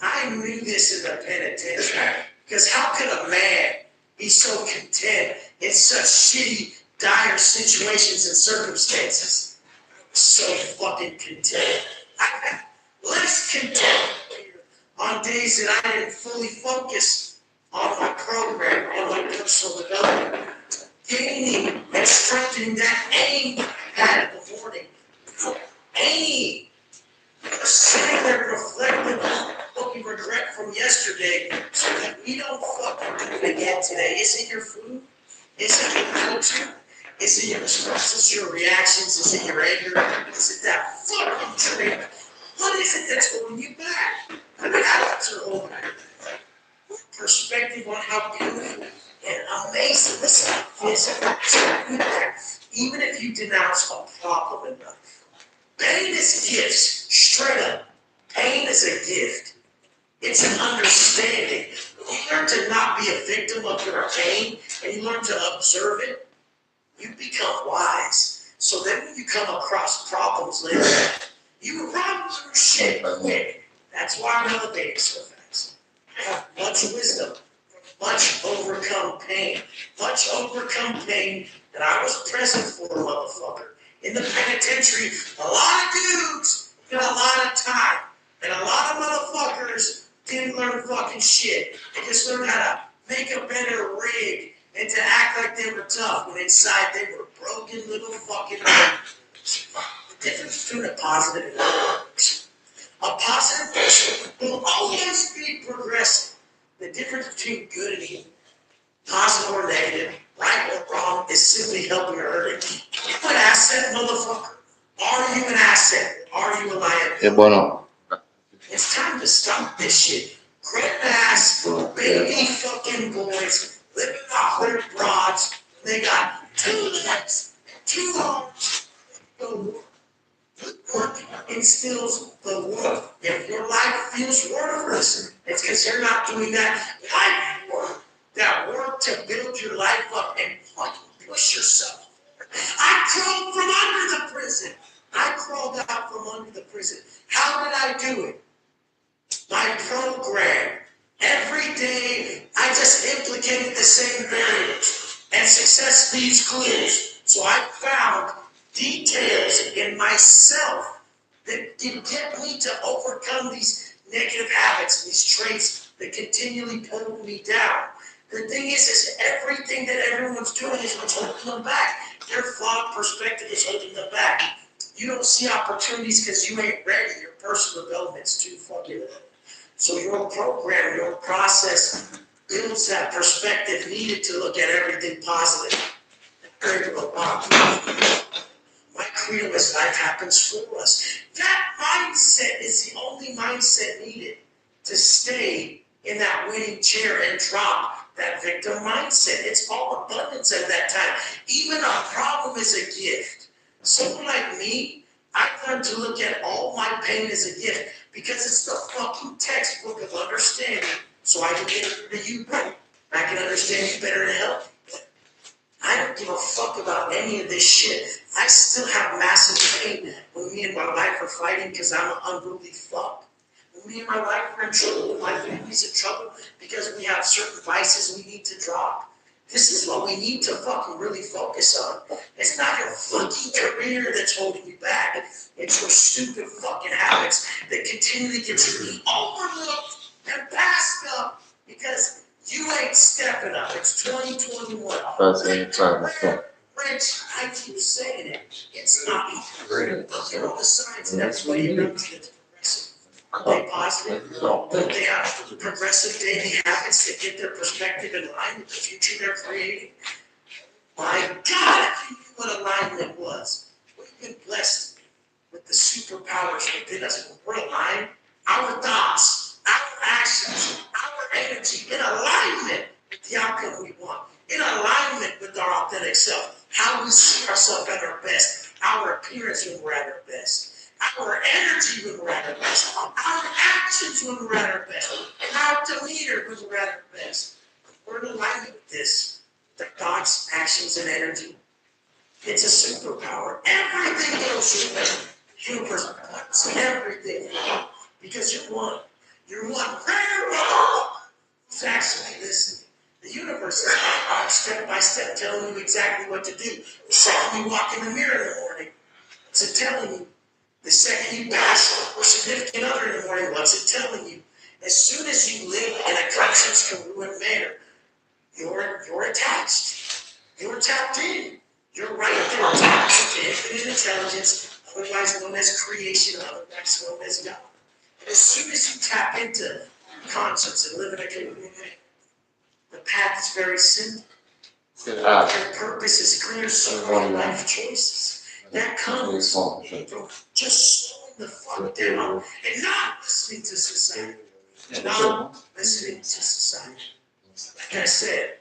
I knew this in the penitentiary, because how could a man be so content in such shitty, dire situations and circumstances? So fucking content. Less content on days that I didn't fully focus on my program, on my personal development. Gaining and strengthening that aim I had in the morning. Aim. Sitting there reflecting on what we regret from yesterday so that we don't fucking do it again today. Is it your food? Is it your culture? Is it your responses, your reactions? Is it your anger? Is it that fucking drink? What is it that's holding you back? The habits are holding you back. Perspective on how beautiful and amazing this life is. Even if you denounce a problem in life, pain is gifts, straight up. Pain is a gift. It's an understanding. You learn to not be a victim of your pain, and you learn to observe it, you become wise. So then when you come across problems later, you run through shit quick. That's why I'm elevating so fast. I have much wisdom, much overcome pain that I was present for, motherfucker. In the penitentiary, a lot of dudes got a lot of time, and a lot of motherfuckers didn't learn fucking shit. They just learned how to make a better rig and to act like they were tough when inside they were broken little fucking men. The difference between a positive and a negative. A positive person will always be progressive. The difference between good and evil, positive or negative, right or wrong, is simply helping or hurting. You an asset, motherfucker. Are you an asset? Are you a liability? Bueno. It's time to stop this shit. Grandma's baby fucking boys living off their broads. They got 2 legs, 2 arms. The work instills the work. If your life feels worthless, it's because you're not doing that life work. That work to build your life up and fucking push yourself. I crawled from under the prison. I crawled out from under the prison. How did I do it? My program. Every day, I just implicated the same variables. And success leaves clues. So I found details in myself that can get me to overcome these negative habits, these traits that continually pull me down. The thing is everything that everyone's doing is what's holding them back. Their flawed perspective is holding them back. You don't see opportunities because you ain't ready. Your personal development's too fucking. So your program, your process builds that perspective needed to look at everything positive. My credo is life happens for us. That mindset is the only mindset needed to stay in that winning chair and drop that victim mindset. It's all abundance at that time. Even a problem is a gift. Someone like me, I've learned to look at all my pain as a gift because it's the fucking textbook of understanding. So I can get it to you better. I can understand you better to help. I don't give a fuck about any of this shit. I still have massive pain when me and my wife are fighting because I'm an unruly fuck. When me and my wife are in trouble, my family's in trouble because we have certain vices we need to drop. This is what we need to fucking really focus on. It's not your fucking career that's holding you back. It's your stupid fucking habits that continually get you overlooked and passed up because you ain't stepping up. It's 2021. That's anytime. Rich, I keep saying it. It's not easy. You know the signs and everybody around you that's progressive. They positive, but they have progressive daily habits that get their perspective in line with the future they're creating. My God, if you knew what alignment was, we've been blessed with the superpowers within us. When we're aligned, our thoughts, our actions, our energy in alignment with the outcome we want, in alignment with our authentic self, how we see ourselves at our best, our appearance when we're at our best, our energy when we're at our best, our actions when we're at our best, and our demeanor when we're at our best. We're in alignment with this, the thoughts, actions, and energy. It's a superpower. Everything goes through the universe. Everything. Because you're one. You're one. Who's actually listening? The universe is step by step telling you exactly what to do. The second you walk in the mirror in the morning, what's it telling you? The second you pass your significant other in the morning, what's it telling you? As soon as you live in a conscious, congruent manner, you're attached. You're tapped in. You're right there tapped into infinite intelligence, otherwise known as creation, otherwise known as God. And as soon as you tap into conscience and live in a congruent manner, the path is very simple. Your purpose is clear, so are your life choices. That comes from just slowing the fuck down and not listening to society. Not listening to society. Like I said,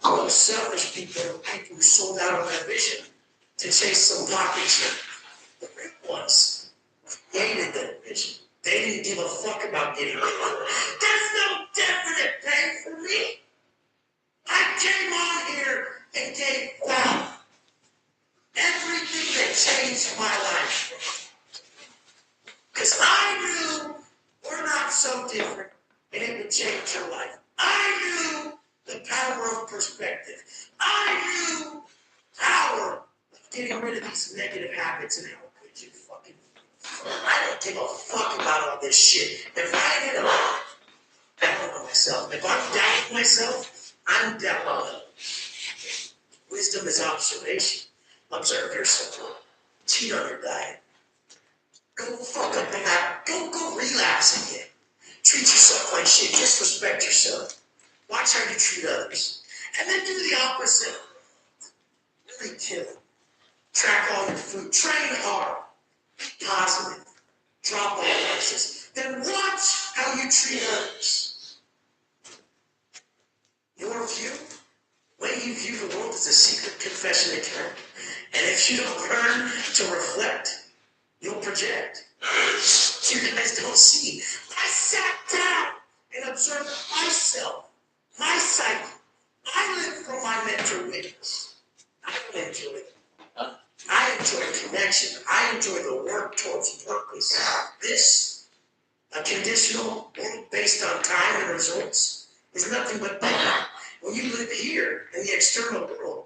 all the selfish people are people who sold out on their vision to chase some pocket change. The real ones created that vision. They didn't give a fuck about getting it. There's no definite pay for me. I came on here and gave back everything that changed my life. Because I knew we're not so different and it would change your life. I knew the power of perspective. I knew power of getting rid of these negative habits and how good you fucking feel. I don't give a fuck about all this shit. If I get down on myself, if I'm down with myself, I'm down on it. Wisdom is observation. Observe yourself. Cheat on your diet. Go fuck up and go relapse again. Treat yourself like shit. Disrespect yourself. Watch how you treat others. And then do the opposite. Really kill. Track all your food. Train hard. Be positive. Drop all vices. Then watch how you treat others. Your view, the way you view the world is a secret confession of character. And if you don't learn to reflect, you'll project. You guys don't see. I sat down and observed myself, my psyche. I live for my mentor witness. I don't enjoy it. I enjoy connection. I enjoy the work towards purpose. This, a conditional world based on time and results, is nothing but pain. When you live here in the external world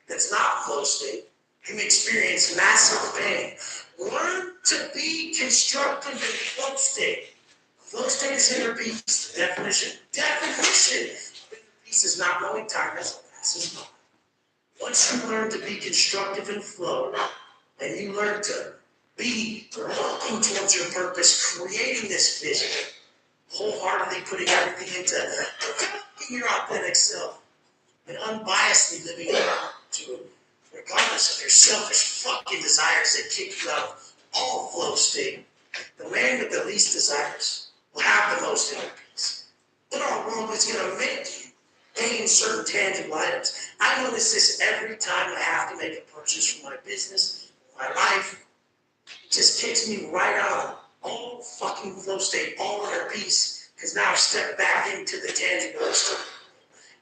that's not flow state, you experience massive pain. Learn to be constructive in flow state. Flow state is inner peace. Definition. Definition. Inner peace is not knowing time as it passes by. Once you learn to be constructive in flow, and you learn to be working towards your purpose, creating this vision, wholeheartedly putting everything into developing your authentic self and unbiasedly living up to it, regardless of your selfish fucking desires that kick you out of all flow state. The man with the least desires will have the most inner peace. But our world is going to make you gain certain tangible items. I notice this every time I have to make a purchase for my business, my life. It just kicks me right out of all fucking flow state, all inner peace. Because now I've stepped back into the tangible stuff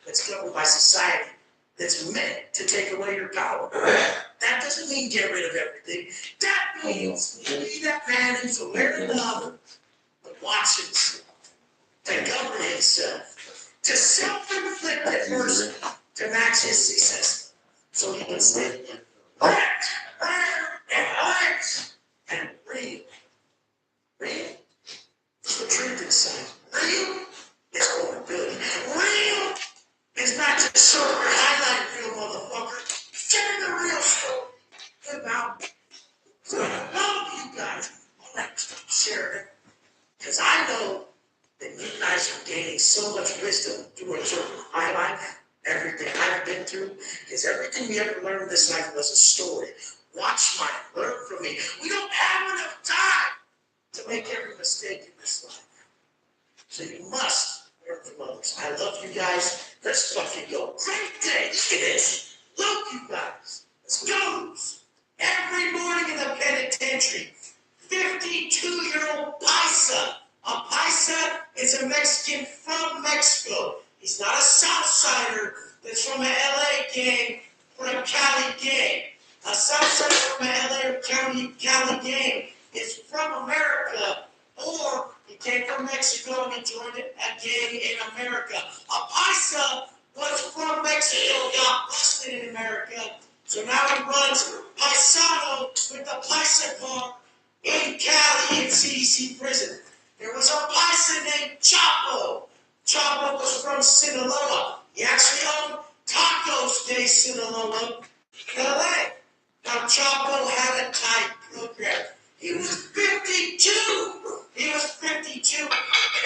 that's governed by society, that's meant to take away your power. That doesn't mean get rid of everything. That means be that man who's aware enough, but watches to govern himself, to self-inflict adversity, to match his success. So he can stay alert, and real. Real is the truth inside. Real is vulnerability. Real is not just sort of your highlight reel, motherfucker. Share the real story. Live out. So I love you guys. All right, stop sharing it. Because I know that you guys are gaining so much wisdom through observing my life, everything I've been through. Because everything we ever learned in this life was a story. Watch mine, learn from me. We don't have enough time to make every mistake in this life. So you must learn from others. I love you guys. Let's fucking go. Great day. Look at this. Look, you guys. Let's go. Every morning in the penitentiary, 52-year-old Paisa. A Paisa is a Mexican from Mexico. He's not a Southsider that's from an LA gang or a Cali gang. A Southsider from an LA or Cali gang is from America, or he came from Mexico and he joined a gang in America. A Paisa was from Mexico, got busted in America, so now he runs Paisano with the Paisa car in Cali in CDC prison. There was a Paisa named Chapo. Chapo was from Sinaloa. He actually owned Tacos de Sinaloa in LA. Now Chapo had a tight program. He was 52. He was 52. And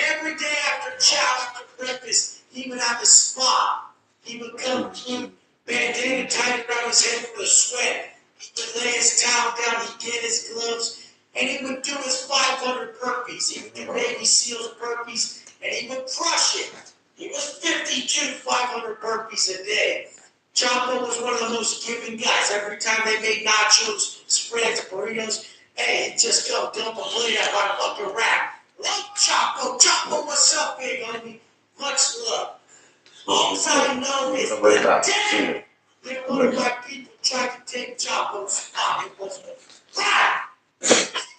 every day after chow, after breakfast, he would have a spot. He would come through, bandana tied around his head for the sweat. He would lay his towel down, he'd get his gloves, and he would do his 500 burpees. He would do Navy SEALs burpees, and he would crush it. He was 52, 500 burpees a day. Chapo was one of the most giving guys. Every time they made nachos, spreads, burritos, hey, just go dump a plate out my fucking rack. Love Chapo. Chapo, what's up, big homie? Much love. All I know is that day that one of my people tried to take Chapo's spot. It was a right.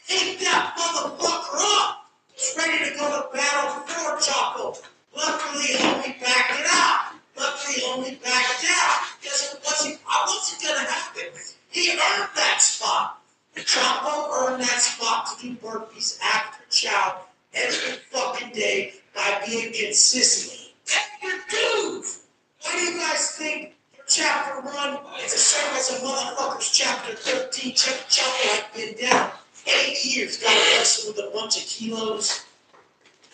Hit that motherfucker up. He's ready to go to battle for Chapo. Luckily, homie backed it out. Luckily, homie backed out. Because it wasn't going to happen. He earned that spot. Chapo earned that spot to do burpees after chow every fucking day by being consistent. Take your dues. Why do you guys think your chapter 1 is the same as a motherfucker's chapter 13? Chapo had been down 8 years, got arrested with a bunch of kilos.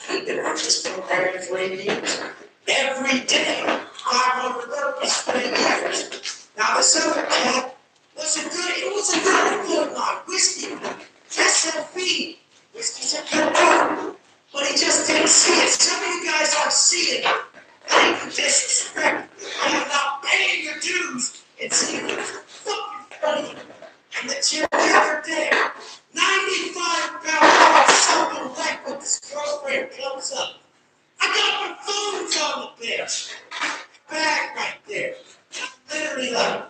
He'd been on this program for 8 years. Every day, 500 burpees for 8 years. Now this other cat wasn't good. It was a very good line. Whiskey, SLB. Whiskey's a good one. But he just didn't see it. Some of you guys aren't seeing it. They even disrespect. I am not paying your dues and seeing it. Fucking funny. And the chair the other day, 95-pound soaking wet with his girlfriend comes up. I got my phones on the bench. Bag right there. Literally like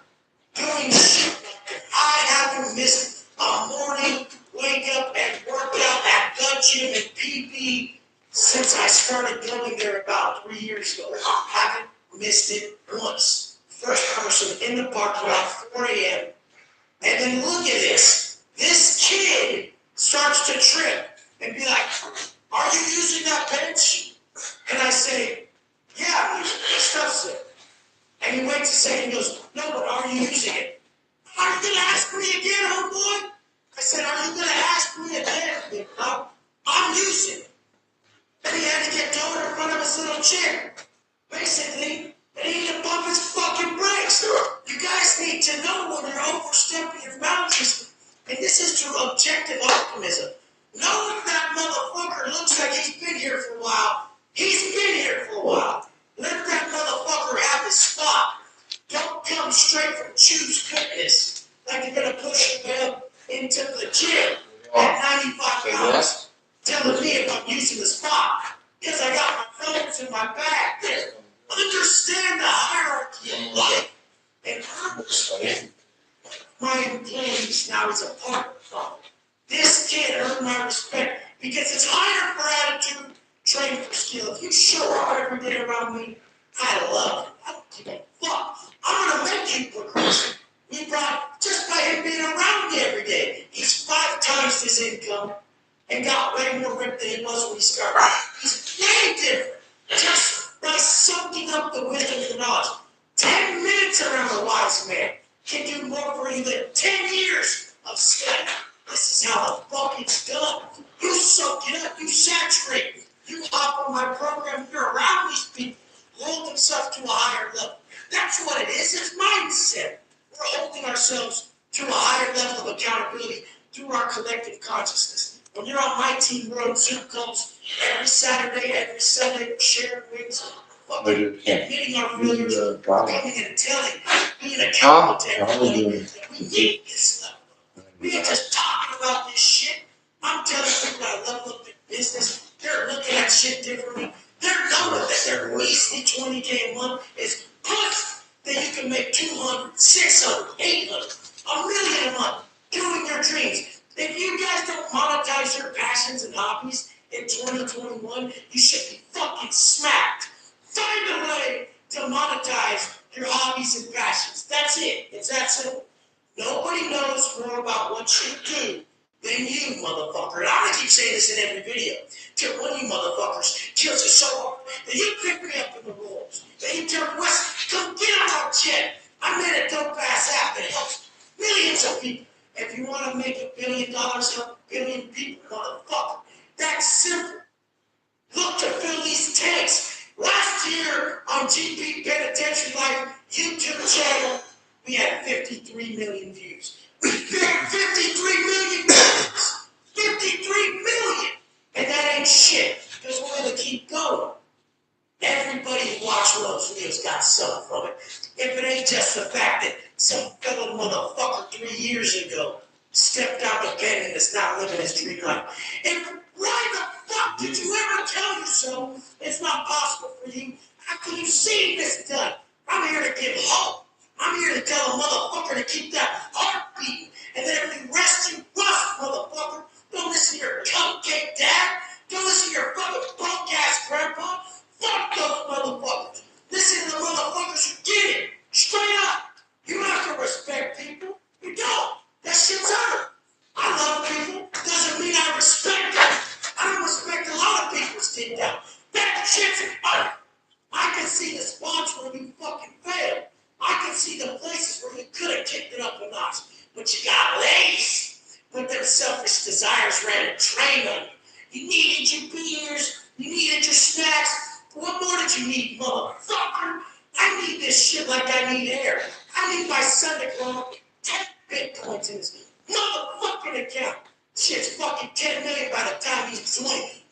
doing shit like that. I haven't missed a morning wake up and work out at the gym and PP since I started going there about 3 years ago. I haven't missed it once. First person in the parking lot, 4 a.m. And then look at this. This kid starts to trip and be like, are you using that bench? And I say, yeah, I'm using it. Stuff's it. And he waits a second and goes, no, but are you using it? Are you going to ask me again, homeboy? I said, are you going gym. Basically, they need to pump his fucking brakes. You guys need to know when you're overstepping your boundaries, and this is through objective optimism. Knowing that motherfucker looks like he's been here for a while, he's been here for a while. Let that motherfucker have his spot. Don't come straight from Choose Fitness like you're gonna push him up into the gym at 95 pounds, telling me if I'm using the spot because I got my phones in my bag. Understand the hierarchy of life and understand my employees now is a part of the problem. This kid earned my respect because it's hire for attitude, train for skill. If you show up every day around me, I love it. I don't give a fuck. I'm gonna make you progress. We brought just by him being around me every day. He's 5 times his income and got way more ripped than he was when he started. He's way different. Just by soaking up the wisdom and the knowledge. 10 minutes around a wise man can do more for you than 10 years of study. This is how the fuck it's done. You soak it up, you saturate it. You hop on my program, you're around these people, hold themselves to a higher level. That's what it is, it's mindset. We're holding ourselves to a higher level of accountability through our collective consciousness. When you're on my team, we're on Zoom calls every Saturday, every Sunday, we're sharing wins, admitting our failures, coming and telling, being accountable to everybody that we need this level. We ain't just talking about this shit. I'm telling people that I level up their business. They're looking at shit differently. They're knowing that their measly 20K a month is push that you can make 200, 600, 800, a million a month doing your dreams. If you guys don't monetize your passions and hobbies in 2021, you should be fucking smacked. Find a way to monetize your hobbies and passions. That's it. It's that simple. Nobody knows more about what you do than you, motherfucker. And I'm gonna keep saying this in every video. Till one of you motherfuckers kills it so hard that you pick me up in the rolls. That you tell me, Wes, come get on our jet. I made a dope ass app that helps millions of people. If you want to make $1 billion, help 1 billion people, motherfucker. That's simple. Look to fill these tanks. Last year on GP Penitentiary Life YouTube channel, we had 53 million views. 53 million views! 53 million! And that ain't shit, because we're going to keep going. Everybody who watched one of those videos got something from it. If it ain't just the fact that some fellow motherfucker 3 years ago stepped out the bed and is not living his dream life. And why the fuck did you ever tell yourself it's not possible for you after you've seen this done? I'm here to give hope. I'm here to tell a motherfucker to keep that heart beating. And then if you rest, you rust, motherfucker. Don't listen to your cupcake dad. Don't listen to your fucking punk ass grandpa. Fuck those motherfuckers. Listen to the motherfuckers who get it. Straight up. You don't have to respect people. You don't. That shit's hurt. I love people. Doesn't mean I respect them. I don't respect a lot of people's deep down. That shit's hurt. I can see the spots where you fucking failed. I can see the places where you could have kicked it up a notch, but you got lazy. But their selfish desires ran a train on you. You needed your beers, you needed your snacks. What more did you need, motherfucker? I need this shit like I need air. I need my son to grow up with 10 bitcoins in his motherfucking account. Shit's fucking 10 million by the time he's 20.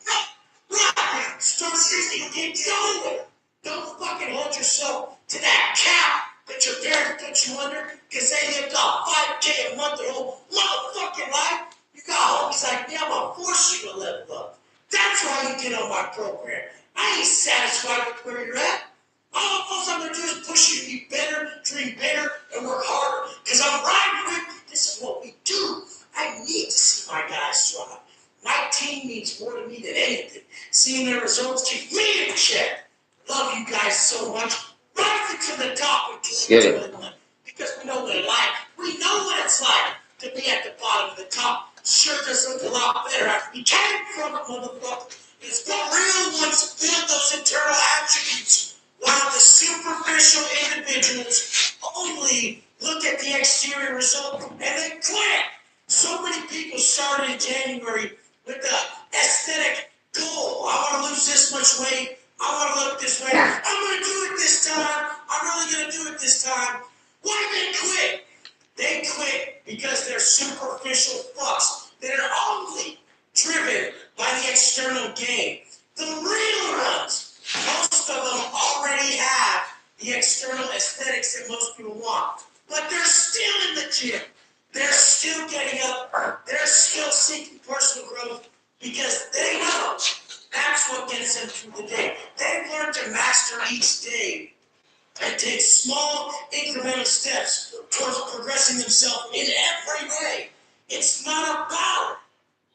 Right, start 60 and get going. Don't fucking hold yourself to that cap that your parents put you under because they lived off 5K a month their whole motherfucking life. You got homies like me, I'm gonna force you to level up. That's why you get on my program. I ain't satisfied with where you're at. All I'm gonna do is push you to be better, dream bigger, and work harder. Because I'm riding with this is what we do. I need to see my guys thrive. My team means more to me than anything. Seeing their results keep me in check. Love you guys so much. Rising to the top in 2021. Because we know what it's like. We know what it's like to be at the bottom of the top. Sure does look a lot better after we came from it, motherfucker. It's the real ones build those internal attributes, while the superficial individuals only look at the exterior result and they quit. So many people started in January with the aesthetic goal. I want to lose this much weight I want to look this way. I'm going to do it this time. I'm really going to do it this time. Why did they quit? They quit because they're superficial fucks that are only driven by the external gain. The real ones, most of them already have the external aesthetics that most people want. But they're still in the gym. They're still getting up. They're still seeking personal growth because they know that's what gets them through the day. They've learned to master each day and take small incremental steps towards progressing themselves in every way. It's not about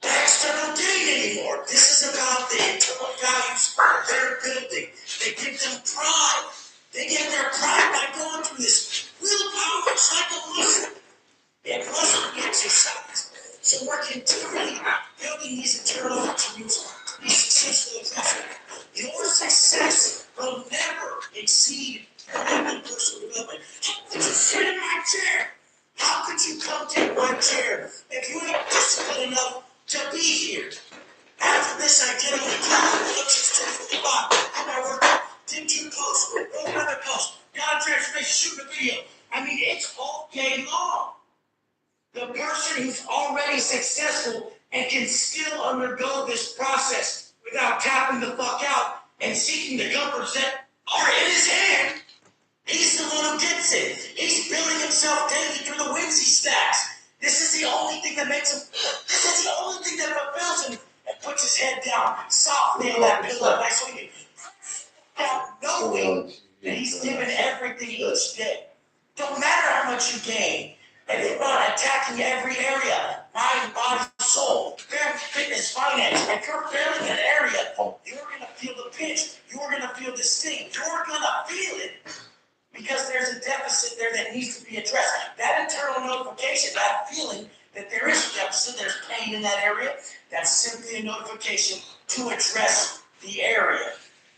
the external gain anymore. This is about the internal values they're building. They give them pride. They get their pride by going through this willpower. It's like a muscle. It wasn't exercise. So we're continually building these internal attributes to be successful in life. Your success will never exceed your own personal development. How could you sit in my chair? How could you come take my chair if you ain't disciplined enough to be here? After this, I get on the clock, looks at 2:45. Have I worked out? Did 2 posts? Wrote another post. Got a transformation, shoot a video. I mean, it's all day long. The person who's already successful and can still undergo this process without tapping the fuck out and seeking the comforts that are in his hand, he's the one who gets it. He's building himself daily through the wins he stacks. This is the only thing that makes him, this is the only thing that fulfills him and puts his head down softly on that pillow. Nice when you down, knowing that he's given everything each day. Don't matter how much you gain. And they're not attacking every area, mind, body, soul, family, fitness, finance. If you're failing an area, you're going to feel the pinch. You're going to feel the sting. You're going to feel it because there's a deficit there that needs to be addressed. That internal notification, that feeling that there is a deficit, there's pain in that area, that's simply a notification to address the area.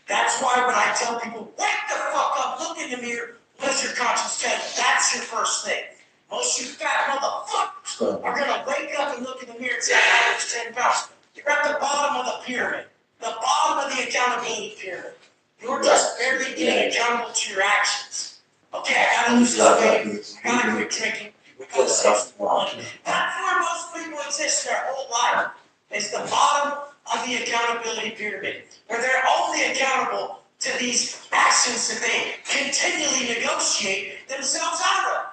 That's why when I tell people, wake the fuck up, look in the mirror, what does your conscience tell you? That's your first thing. Most of you fat motherfuckers are going to wake up and look in the mirror and say, I lose 10 pounds. You're at the bottom of the pyramid, the bottom of the accountability pyramid. You're just barely getting accountable to your actions. Okay, I got to lose this weight. I got to quit drinking. We got to save some money. That's where most people exist their whole life. It's the bottom of the accountability pyramid, where they're only accountable to these actions that they continually negotiate themselves out of.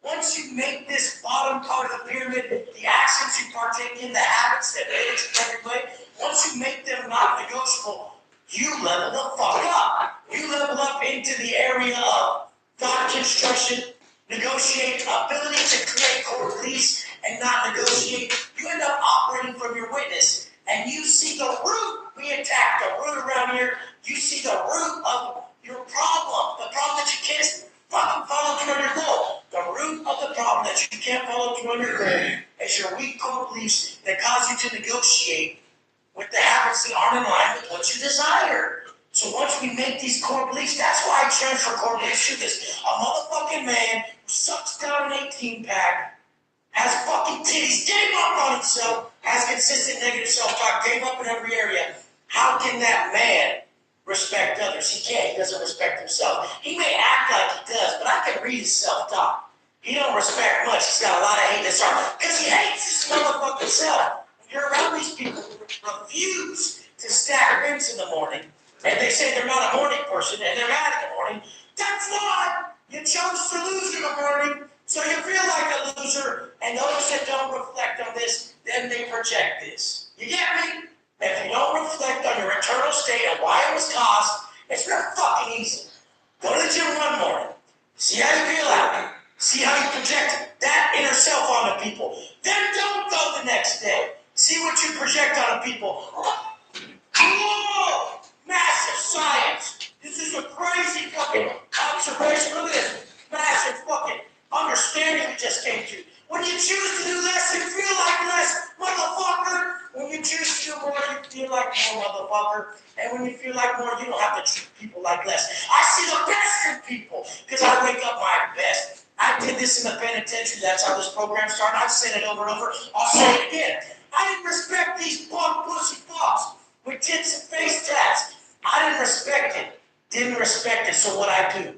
Once you make this bottom part of the pyramid, the actions you partake in, the habits that manage every way, once you make them not negotiable, you level the fuck up. You level up into the area of thought construction, negotiate, ability to create core beliefs and not negotiate. You end up operating from your witness, and you see the root. We attack the root around here. You see the root of your problem, the problem that you can't fucking follow through on your goal. The root of the problem that you can't follow through on your goal is your weak core beliefs that cause you to negotiate with the habits that aren't in line with what you desire. So once we make these core beliefs, that's why I transfer core beliefs to this. A motherfucking man who sucks down an 18-pack, has fucking titties, gave up on himself, has consistent negative self-talk, gave up in every area. How can that man respect others? He can't. He doesn't respect himself. He may act like he does, but I can read his self-talk. He don't respect much. He's got a lot of hate in his heart because he hates his motherfucking self. You're around these people who refuse to stack ribs in the morning, and they say they're not a morning person, and they're mad in the morning. That's why you chose to lose in the morning, so you feel like a loser, and those that don't reflect on this, then they project this. You get me? If you don't reflect on your internal state and why it was caused, it's real fucking easy. Go to the gym one morning, see how you feel out, see how you project that inner self onto people. Then don't go the next day. See what you project onto people. Whoa! Massive science. This is a crazy fucking observation. Look at this. Massive fucking understanding we just came to. When you choose to do less, you feel like less, motherfucker. When you choose to do more, you feel like more, motherfucker. And when you feel like more, you don't have to treat people like less. I see the best in people because I wake up my best. I did this in the penitentiary. That's how this program started. I've said it over and over. I'll say it again. I didn't respect these punk pussy fucks with tits and face tats. I didn't respect it. Didn't respect it, so what I do?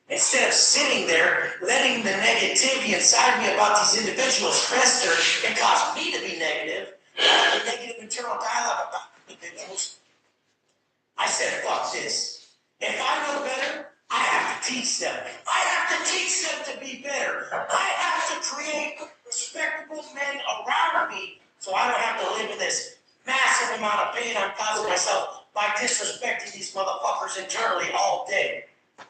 Instead of sitting there, letting the negativity inside me about these individuals fester and cause me to be negative, the negative internal dialogue about individuals, I said, fuck this. If I know better, I have to teach them. I have to teach them to be better. I have to create respectable men around me so I don't have to live in this massive amount of pain I'm causing myself by disrespecting these motherfuckers internally all day.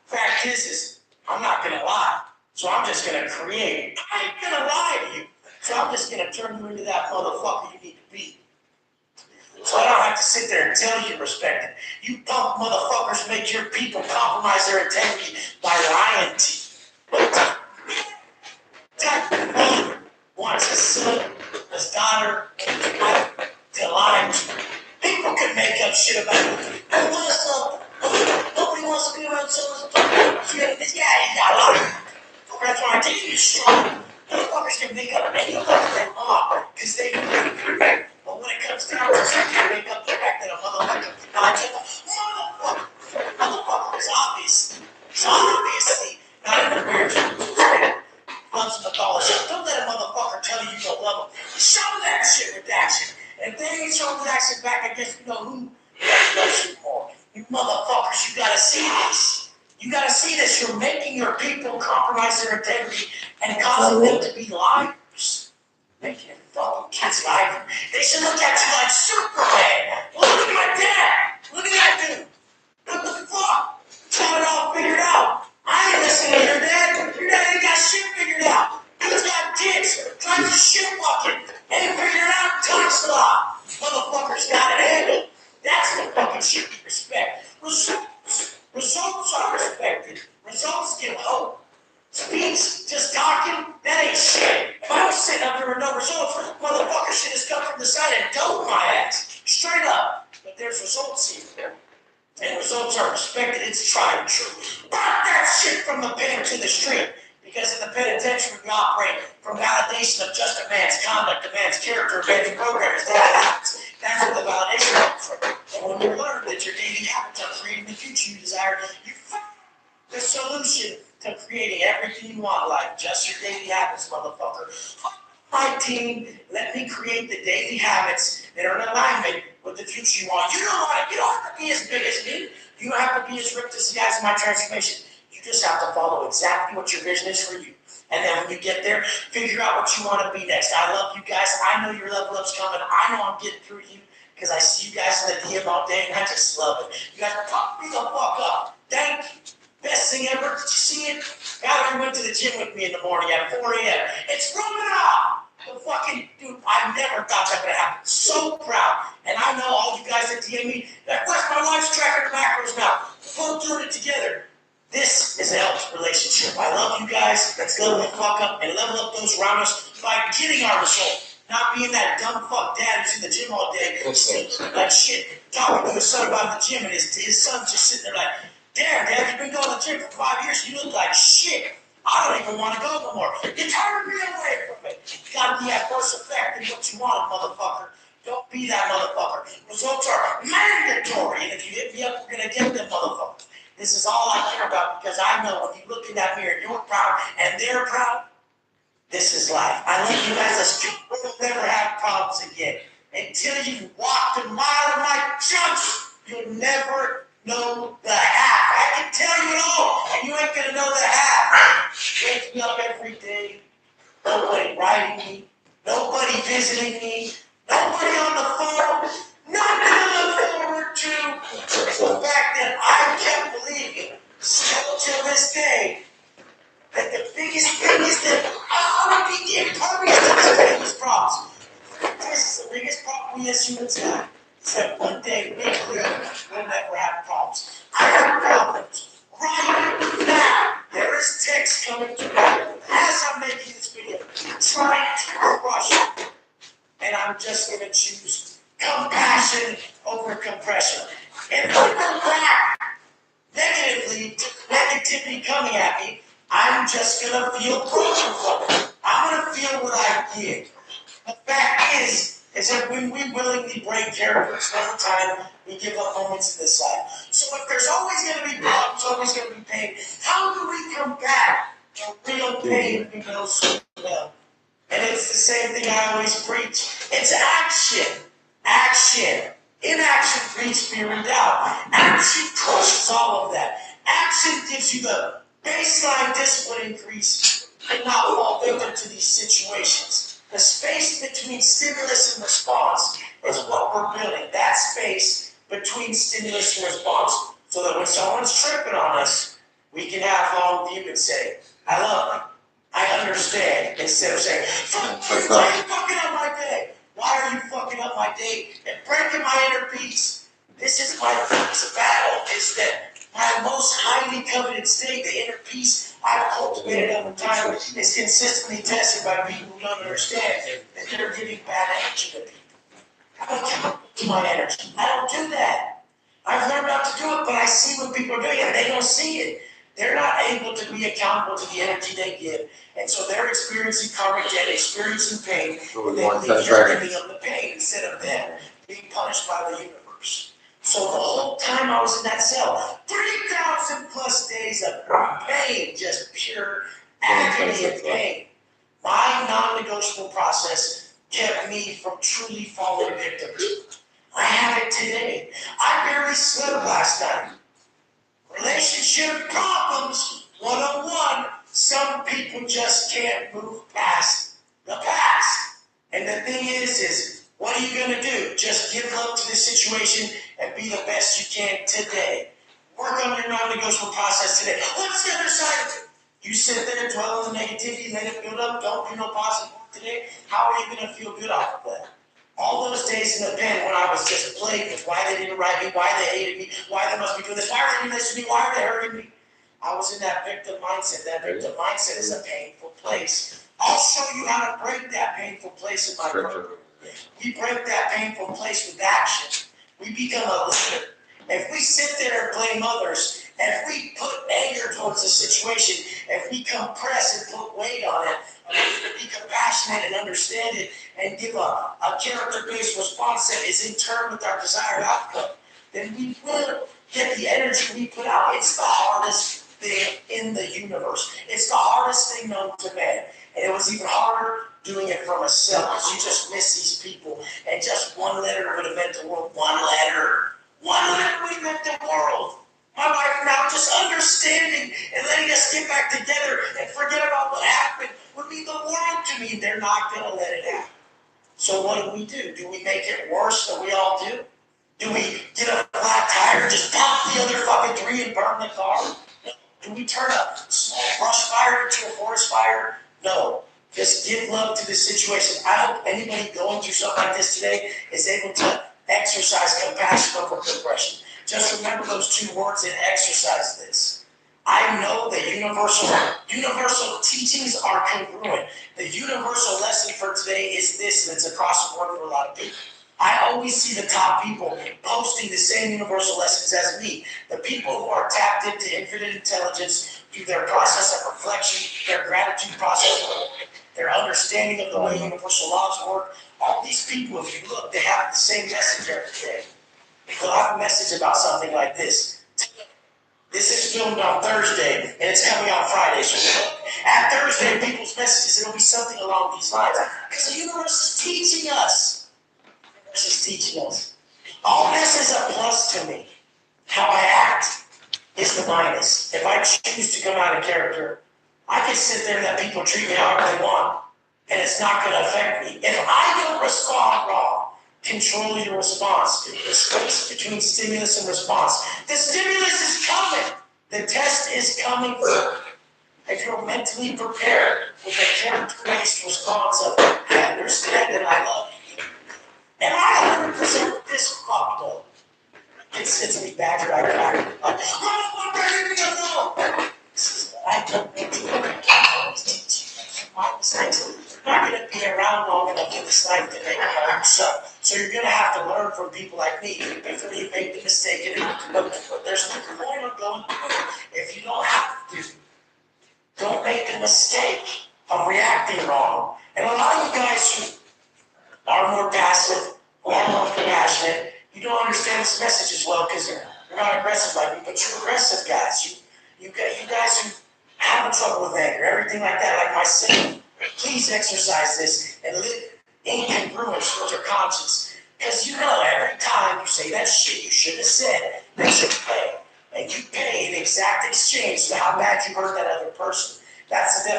Fact is I'm not gonna lie. So I'm just gonna create. I ain't gonna lie to you. So I'm just gonna turn you into that motherfucker you need to be. So I don't have to sit there and tell you to respect it. You punk motherfuckers make your people compromise their integrity by lying to you. That father wants his son, his daughter, to lie to you. People can make up shit about it. Nobody wants to be around someone's yeah. That's why I tell you, strong. Motherfuckers can make up any fucking they want because they can. But when it comes down to it, they make up the fact that a motherfucker cannot get the motherfucker is obvious. It's obviously not in the marriage. Loves Catholicism. Don't let a motherfucker tell you you don't love him. Show that shit with action. And if they ain't showing that shit back, I guess you know who loves you more. You motherfuckers, you gotta see this. You gotta see this. You're making your people compromise their integrity and causing them to be liars. Making your fucking kids lie. They should look at you like Superman. Look at my dad. Look at that dude. What the fuck? Got it all figured out. I ain't listening to your dad. Your dad ain't got shit figured out. He's got dicks. Drives a shit bucket. Ain't figured it out. Talks a lot. Motherfuckers got it handled. That's the fucking shit we respect. Results are respected. Results give hope. Speech, just talking, that ain't shit. If I was sitting up there with no results, motherfucker should just come from the side and dope my ass. Straight up. But there's results here. And results are respected. It's tried and true. Burn that shit from the pen to the street. Because in the penitentiary, we operate from validation of just a man's conduct, a man's character, a man's program, his daily habits. That's where the validation comes from. And when you learn that your daily habits are creating the future you desire, you find the solution to creating everything you want in life. Just your daily habits, motherfucker. My team, let me create the daily habits that are in alignment with the future you want. You don't have to be as big as me. You don't have to be as ripped as the guys in my transformation. You just have to follow exactly what your vision is for you. And then when you get there, figure out what you want to be next. I love you guys. I know your level up's coming. I know I'm getting through you because I see you guys in the DM all day and I just love it. You guys pop me the fuck up. Thank you. Best thing ever. Did you see it? Valerie went to the gym with me in the morning at 4 a.m. It's rubbing off. The fucking dude, I never thought that would happen. So proud. And I know all you guys that DM me, that where's my life's tracker and macros now? We're both doing it together. This is a healthy relationship. I love you guys. Let's level the fuck up and level up those around us by getting our result. Not being that dumb fuck dad who's in the gym all day, like shit, talking to his son about the gym, and his son's just sitting there like, damn, Dad, you've been going to the gym for 5 years. You look like shit. I don't even want to go no more. You're turning me away from it. You gotta be adverse effect in what you want, motherfucker. Don't be that motherfucker. Results are mandatory, and if you hit me up, we're gonna get them, motherfucker. This is all I care about because I know when you look in that mirror, you're proud, and they're proud. This is life. I love you guys. We'll never have problems again. Until you've walked a mile of my jumps, you'll never know the half. I can tell you it all, and you ain't gonna know the half. Wakes me up every day. Nobody writing me. Nobody visiting me. Nobody on the phone. Nothing to look forward to. The fact that I can't believe it. Still to this day. That the biggest thing is that I want to be impervious to the biggest problems. This is the biggest problem we as humans have. Except one day, we'll never have problems. I have problems. Right now, there is text coming to me as I'm making this video, trying to crush it. And I'm just going to choose compassion over compression. And if I go back negatively to negativity coming at me, I'm just going to feel broken from it. I'm going to feel what I did. The fact is is that when we willingly break characters over time, we give up moments to the side. So if there's always going to be problems, always going to be pain, how do we combat the real pain we know so well? And it's the same thing I always preach. It's action. Action. Inaction breeds fear and doubt. Action crushes all of that. Action gives you the baseline discipline increase and not fall victim to these situations. The space between stimulus and response is what we're building. That space between stimulus and response. So that when someone's tripping on us, we can have long view and say, I love you. I understand, instead of saying, why are you fucking up my day? Why are you fucking up my day and breaking my inner peace? This is my battle, is that my most highly coveted state, the inner peace I've cultivated over time, is consistently tested by people who don't understand that they're giving bad energy to people. I don't count to my energy. I don't do that. I've learned not to do it, but I see what people are doing and they don't see it. They're not able to be accountable to the energy they give. And so they're experiencing karmic debt, experiencing pain, and they're giving them the pain instead of them being punished by the universe. So the whole time I was in that cell, 3,000 plus days of pain, just pure agony and pain. My non-negotiable process kept me from truly falling victim. I have it today. I barely slept last night. Relationship problems, 101. Some people just can't move past the past. And the thing is what are you going to do? Just give love to the situation and be the best you can today. Work on your non-negotiable process today. What's the other side of it? You sit there and dwell on the negativity, let it build up, don't do no positive work today. How are you going to feel good off of that? All those days in the pen when I was just plagued with why they didn't write me, why they hated me, why they must be doing this, why are they doing this to me, why are they hurting me? I was in that victim mindset. That victim mindset is a painful place. I'll show you how to break that painful place in my program. We break that painful place with action. We become a leader. If we sit there and blame others, and if we put anger towards the situation, if we compress and put weight on it, be compassionate and understand it, and give a character-based response that is in turn with our desired outcome, then we will get the energy we put out. It's the hardest thing in the universe. It's the hardest thing known to man. And it was even harder doing it for myself, because you just miss these people. And just one letter would have meant the world. One letter would have meant the world. My wife now just understanding and letting us get back together and forget about what happened would mean the world to me. They're not going to let it happen. So what do? Do we make it worse than we all do? Do we get a flat tire and just pop the other fucking three and burn the car? No. Do we turn a small brush fire into a forest fire? No. Just give love to the situation. I hope anybody going through something like this today is able to exercise compassion over depression. Just remember those two words and exercise this. I know that universal teachings are congruent. The universal lesson for today is this, and it's across the board for a lot of people. I always see the top people posting the same universal lessons as me. The people who are tapped into infinite intelligence through their process of reflection, their gratitude process, their understanding of the way universal laws work. All these people, if you look, they have the same message every day. They'll have a message about something like this. This is filmed on Thursday, and it's coming out Friday. So at Thursday, people's messages, it'll be something along these lines. Because the universe is teaching us. The universe is teaching us. All this is a plus to me. How I act is the minus. If I choose to come out of character, I can sit there and let people treat me however they want, and it's not going to affect me. If I don't respond wrong, control your response. The space between stimulus and response. The stimulus is coming. The test is coming. If you're mentally prepared with a character-based response of, I understand and I love you. And I 100% this fucked up. It's me badgered. I crack. I don't need to my mistakes. You're not going to be around long enough in this life to make it by yourself. So you're going to have to learn from people like me before you make the mistake. But there's no point of going through it if you don't have to. Don't make the mistake of reacting wrong. And a lot of you guys are more passive, are more compassionate. You don't understand this message as well because you're not aggressive like me, but you're aggressive guys. You guys who have trouble with anger, everything like that, like myself, please exercise this and live in congruence with your conscience. Because you know every time you say that shit you shouldn't have said, that you pay. And you pay in exact exchange to how bad you hurt that other person. That's the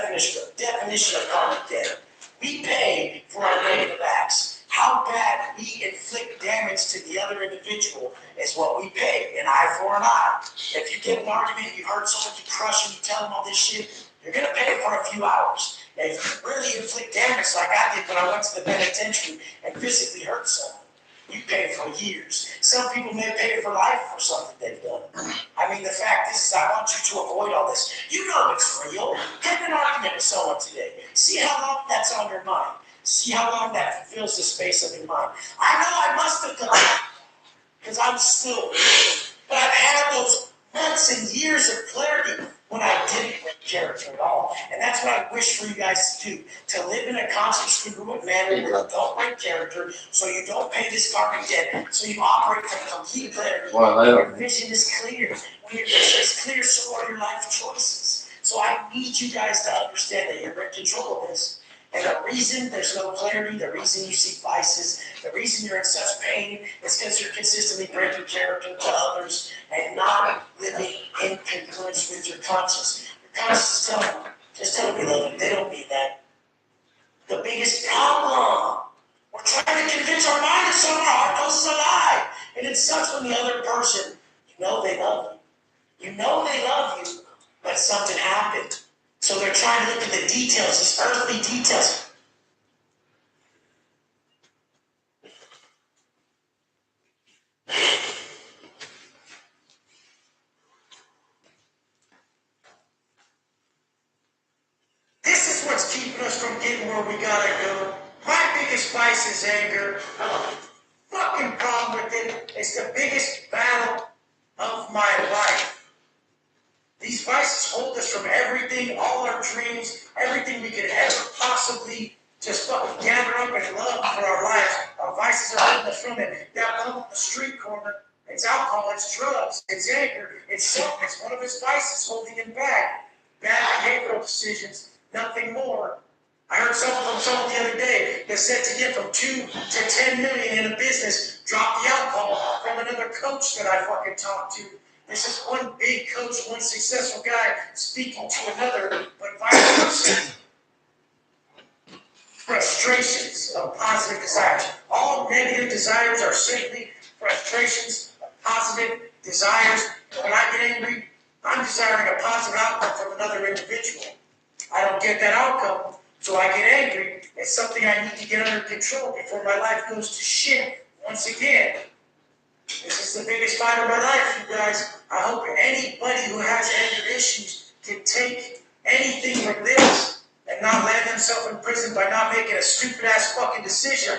definition of karmic debt. We pay for our negative acts. How bad we inflict damage to the other individual is what we pay, an eye for an eye. If you get an argument, you hurt someone, you crush them, you tell them all this shit, you're going to pay for a few hours. And if you really inflict damage like I did when I went to the penitentiary and physically hurt someone, you pay for years. Some people may pay for life for something they've done. I mean, the fact is, I want you to avoid all this. You know it's real. Get an argument with someone today. See how long that's on your mind. See how long that fills the space of your mind. I know I must have done that because I'm still here. But I've had those months and years of clarity when I didn't break character at all. And that's what I wish for you guys to do. To live in a conscious, congruent manner where you don't break character, so you don't pay this karmic debt, so you operate from complete clarity. Your vision is clear. When your vision is clear, so are your life choices. So I need you guys to understand that you're in control of this. And the reason there's no clarity, the reason you see vices, the reason you're in such pain is because you're consistently breaking character to others and not living in congruence with your conscience. Your conscience is telling you, just tell them you love them. They don't mean that. The biggest problem, we're trying to convince our mind of something, our heart knows is a lie. And it sucks when the other person, you know they love you. You know they love you, but something happened. So they're trying to look at the details, these earthly details. This is what's keeping us from getting where we gotta go. My biggest vice is anger. I have a fucking problem with it. It's the biggest battle of my life. These vices hold us from everything, all our dreams, everything we could ever possibly just fucking gather up and love for our lives. Our vices are holding us from it. That love on the street corner, it's alcohol, it's drugs, it's anger, it's self. It's one of his vices holding him back. Bad behavioral decisions, nothing more. I heard someone from someone the other day that said to get from 2 to 10 million in a business, drop the alcohol from another coach that I fucking talked to. This is one big coach, one successful guy speaking to another, but vice versa. Frustrations of positive desires. All negative desires are simply frustrations of positive desires. When I get angry, I'm desiring a positive outcome from another individual. I don't get that outcome, so I get angry. It's something I need to get under control before my life goes to shit once again. This is the biggest fight of my life, you guys. I hope anybody who has anger issues can take anything from this and not land themselves in prison by not making a stupid-ass fucking decision.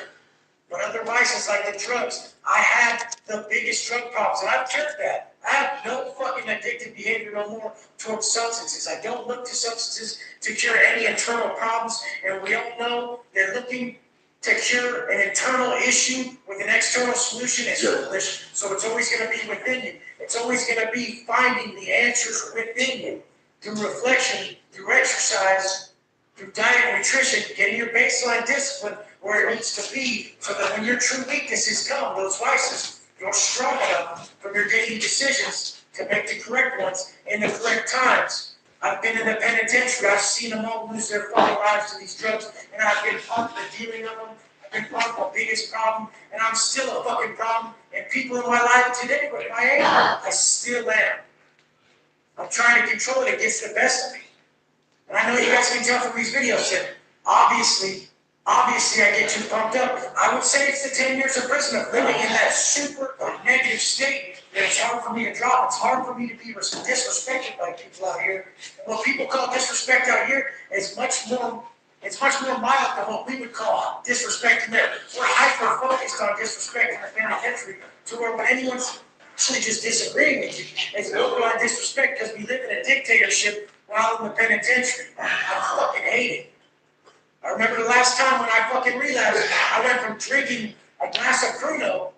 But other vices like the drugs, I had the biggest drug problems, and I've cured that. I have no fucking addictive behavior no more towards substances. I don't look to substances to cure any internal problems, and we all know they're looking to cure an internal issue with an external solution is foolish, so it's always going to be within you. It's always going to be finding the answers within you through reflection, through exercise, through diet and nutrition, getting your baseline discipline where it needs to be so that when your true weaknesses come, those vices, you're strong enough from your daily decisions to make the correct ones in the correct times. I've been in the penitentiary. I've seen them all lose their fucking lives to these drugs, and I've been part of the dealing of them. I've been part of the biggest problem, and I'm still a fucking problem. And people in my life today, but my anger, I still am. I'm trying to control it. It gets the best of me. And I know you guys can tell from these videos that obviously I get too pumped up. I would say it's the 10 years of prison of living in that super negative state. It's hard for me to drop. It's hard for me to be disrespected by people out here. What people call disrespect out here is much more mild than what we would call disrespect in there. We're hyper focused on disrespect in the penitentiary to where when anyone's actually just disagreeing with you, it's borderline disrespect because we live in a dictatorship while in the penitentiary. I fucking hate it. I remember the last time when I fucking relapsed, I went from drinking a glass of Pruno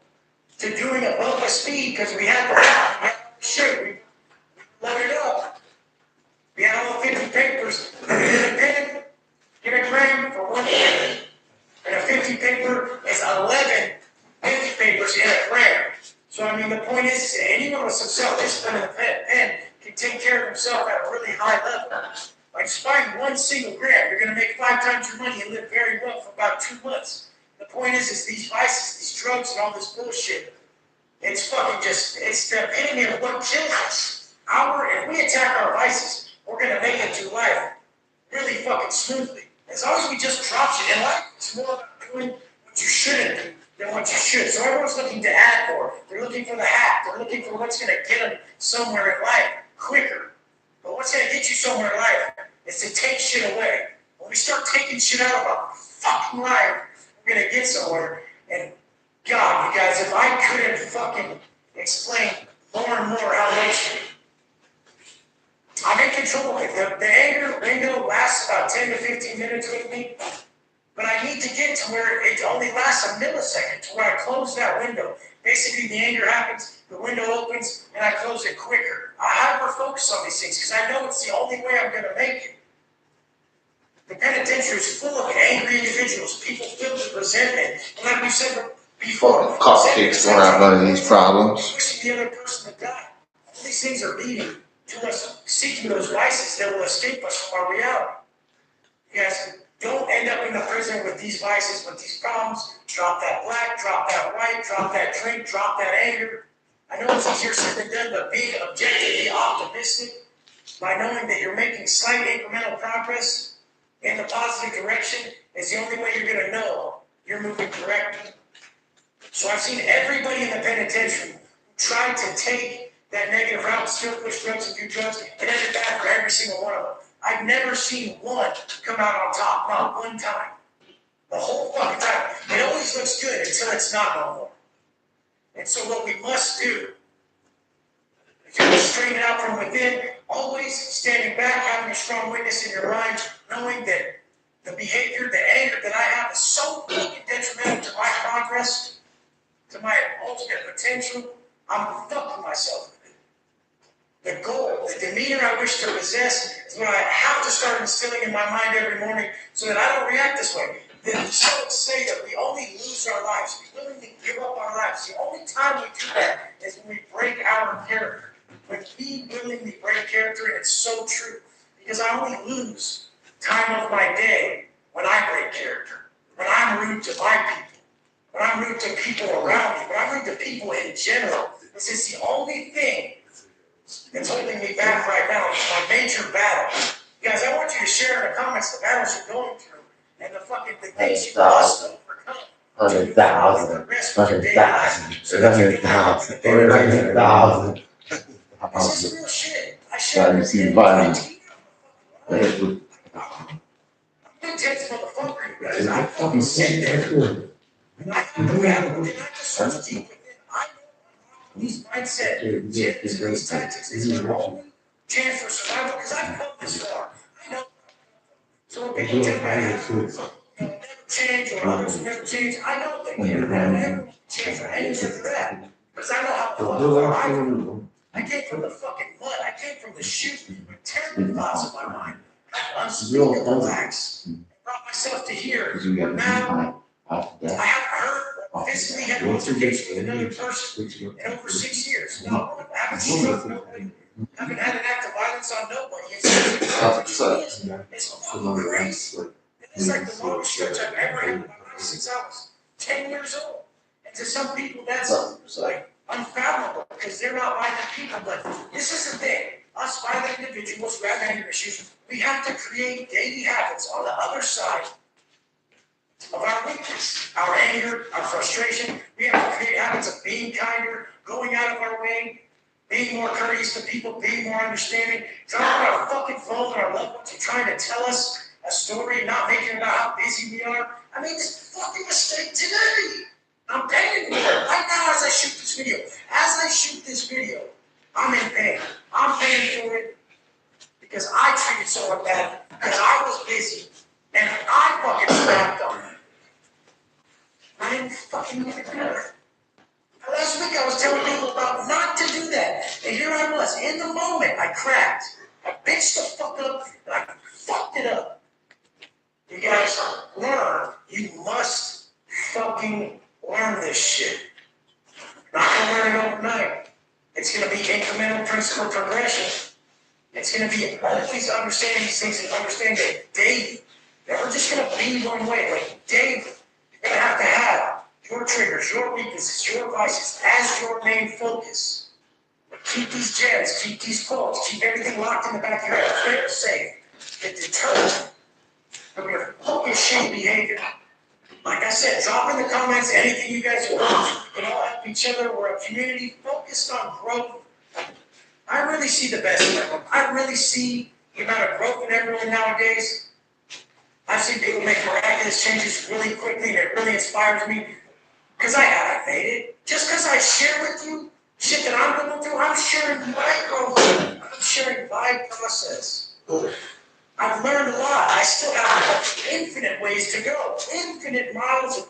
to doing a bulk of speed because we had the shit. We loaded up. We had all 50 papers. Get a pen, get a gram for 1 gram. And a 50 paper is 11 50 papers in a gram. So, I mean, the point is, anyone with some self-discipline in the pen can take care of himself at a really high level. By just buying 1 single gram, you're going to make 5 times your money and live very well for about 2 months. The point is these vices, these drugs, and all this bullshit, it's fucking just, it's the epitome of what kills us. If we attack our vices, we're going to make it through life really fucking smoothly. As long as we just drop shit in life, it's more about doing what you shouldn't do than what you should. So everyone's looking to add more. They're looking for the hack. They're looking for what's going to get them somewhere in life quicker. But what's going to get you somewhere in life is to take shit away. When we start taking shit out of our fucking life, we're going to get somewhere. And God, you guys, if I couldn't fucking explain more and more how much I'm in control of it. The anger window lasts about 10 to 15 minutes with me, but I need to get to where it only lasts a millisecond, to where I close that window. Basically, the anger happens, the window opens, and I close it quicker. I hyper focus on these things because I know it's the only way I'm going to make it. The penitentiary is full of angry individuals, people filled with resentment. And like we said before, Fucking cupcakes don't have none of these problems. pushing the other person to die. All these things are leading to us seeking those vices that will escape us from our reality. You guys don't end up in the prison with these vices, with these problems. Drop that black, drop that white, drop that drink, drop that anger. I know it's easier said than done, but being objectively optimistic by knowing that you're making slight incremental progress in the positive direction is the only way you're going to know you're moving correctly. So I've seen everybody in the penitentiary who tried to take that negative route, still push drugs and do drugs, it ended bad for every single one of them. I've never seen one come out on top, not one time. The whole fucking time. It always looks good until it's not no more. And so what we must do, if you're straighten it out from within, always standing back, having a strong witness in your mind, knowing that the behavior, the anger that I have is so fucking detrimental to my progress, to my ultimate potential, I'm fucking myself. The goal, the demeanor I wish to possess is what I have to start instilling in my mind every morning so that I don't react this way. The Stoics say that we only lose our lives. We willingly give up our lives. The only time we do that is when we break our character. When we willingly break character, and it's so true. Because I only lose time of my day when I break character. When I'm rude to my people. When I'm rude to people around me. When I'm rude to people in general. This is the only thing that's holding me back right now. It's my major battle. Guys, I want you to share in the comments the battles you're going through and the fucking things you must overcome. 100,000. 100,000. 100,000. This is real shit. I Now share you see the violence. I'm an intense motherfucker, you guys. I fucking sit there. And I have a battle within. I just search deep within. I know these mindset, these tactics, this is my only chance for survival because I've come this far. I know. So when people tell me I have to never change or others will never change, I know they can. I never change or anything for that. Because I know how far I come. I came from the fucking mud. I came from the chute with terrible thoughts in my mind. I had unspeakable acts. I brought myself to here. Where now I haven't hurt or physically had an altercation with another person in over 6 years. No, I haven't struck nobody. I haven't had an act of violence on nobody. It's fucking crazy. It's like the longest stretch I've ever had in my life since I was 10 years old. And to some people, that's like unfathomable because they're not violent people. But this is the thing. Us violent individuals who have anger issues, we have to create daily habits on the other side of our weakness, our anger, our frustration. We have to create habits of being kinder, going out of our way, being more courteous to people, being more understanding. Turning on our fucking phone and our loved ones and trying to tell us a story, not making it about how busy we are. I made this fucking mistake today. I'm paying for it right now as I shoot this video. As I shoot this video, I'm in pain. I'm paying for it because I treated someone bad because I was busy And I fucking snapped on it. I didn't fucking need to do it. Last week I was telling people about not to do that. And here I was. In the moment, I cracked. I bitched the fuck up and I fucked it up. You guys learn. You must fucking learn this shit. Not gonna learn it overnight. It's gonna be incremental principle progression. It's gonna be always understanding these things and understanding it daily. Never just gonna be one way, like daily. You're gonna have to have your triggers, your weaknesses, your vices as your main focus. Keep these gems, keep these quotes, keep everything locked in the back of your head, fair, safe. Get determined from your fucking shitty behavior. Like I said, drop in the comments anything you guys want. We can all help each other. We're a community focused on growth. I really see the best in everyone. I really see the amount of growth in everyone nowadays. I've seen people make miraculous changes really quickly, and it really inspires me. Because I haven't made it. Just because I share with you shit that I'm going through, I'm sharing my growth. I'm sharing my process. I've learned a lot. I still have infinite ways to go. Infinite miles,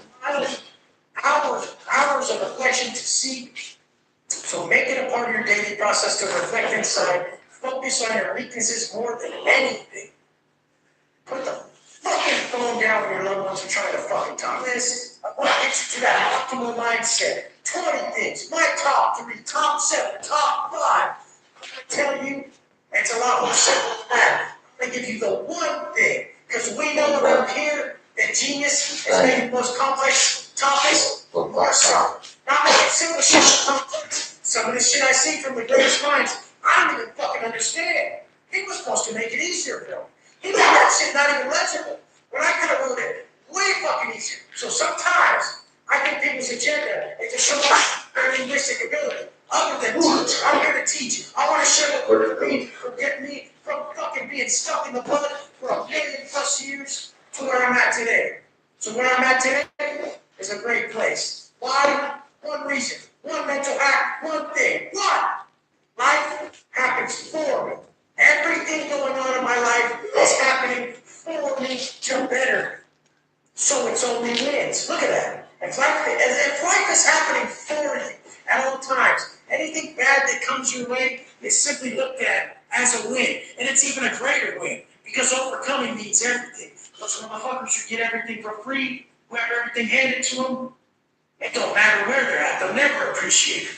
hours of reflection to seek. So make it a part of your daily process to reflect inside. Focus on your weaknesses more than anything. Put the fucking phone down when your loved ones are trying to fucking talk. Listen, I want to get you to that optimal mindset. 20 things, my top 3, top 7, top 5. I tell you, it's a lot more simple than that. I'm going to give you the one thing, because we know around here that genius is making the most complex topics more simple. Not making simple shit complex. Some of the shit I see from the greatest minds, I don't even fucking understand. He was supposed to make it easier for him. He made that shit not even legible. When I could have wrote it way fucking easier. So sometimes, I think people's agenda is to show off their linguistic ability. Other than teach, I'm here to teach. I want to share what worked for me, for getting me from fucking being stuck in the mud for 1,000,000+ years to where I'm at today. So where I'm at today is a great place. Why? One reason. One mental hack. One thing. What? Life happens for me. Everything going on in my life is happening for me to better. So it's only wins. Look at that. If life is happening for you at all times, anything bad that comes your way is simply looked at as a win. And it's even a greater win because overcoming means everything. Those motherfuckers who get everything for free, who have everything handed to them, it don't matter where they're at. They'll never appreciate it.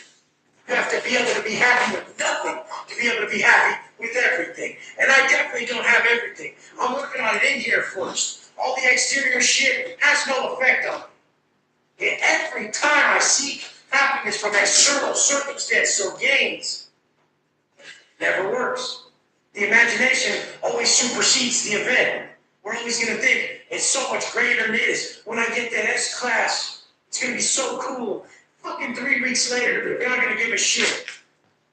You have to be able to be happy with nothing to be able to be happy with everything. And I definitely don't have everything. I'm working on it in here first. All the exterior shit has no effect on me. And every time I seek happiness from external circumstances or gains, never works. The imagination always supersedes the event. We're always going to think it's so much greater than it is. When I get that S class, it's going to be so cool. Fucking 3 weeks later, you're not going to give a shit.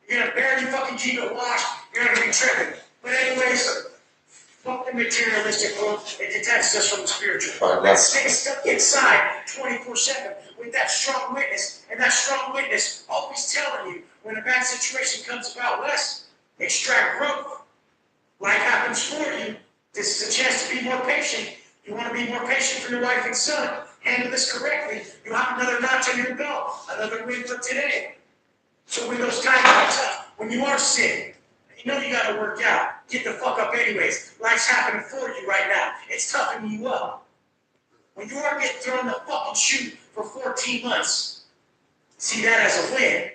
You're going to barely fucking keep it washed. You're not going to be tripping. But anyways, fuck the materialistic world. It detaches us from the spiritual. Let's stay stuck inside 24/7 with that strong witness. And that strong witness always telling you when a bad situation comes about, let's extract growth. Life happens for you. This is a chance to be more patient. You want to be more patient for your wife and son. Handle this correctly. You have another notch on your belt. Another win for today. So when those times are tough, when you are sick, you know you got to work out. Get the fuck up anyways. Life's happening for you right now. It's toughening you up. When you are getting thrown the fucking chute for 14 months, see that as a win.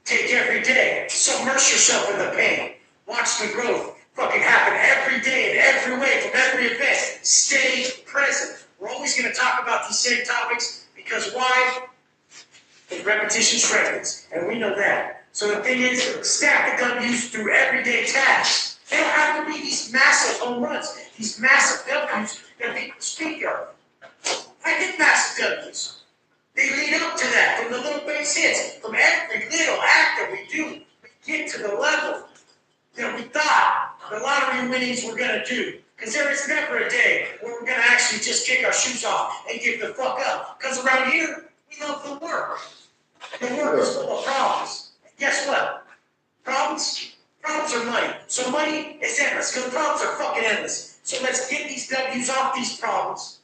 Take every day. Submerge yourself in the pain. Watch the growth fucking happen every day in every way from every event. Stay present. We're always going to talk about these same topics because why? Because repetition strengthens, and we know that. So the thing is, stack the W's through everyday tasks. They don't have to be these massive home runs, these massive W's that people speak of. I hit massive W's. They lead up to that from the little base hits, from every little act that we do. We get to the level that we thought the lottery winnings were going to do. Because there is never a day where we're going to actually just kick our shoes off and give the fuck up. Because around here, we love the work. The work is full of problems. And guess what? Problems are money. So money is endless. endless, because the problems are fucking endless. So let's get these W's off these problems.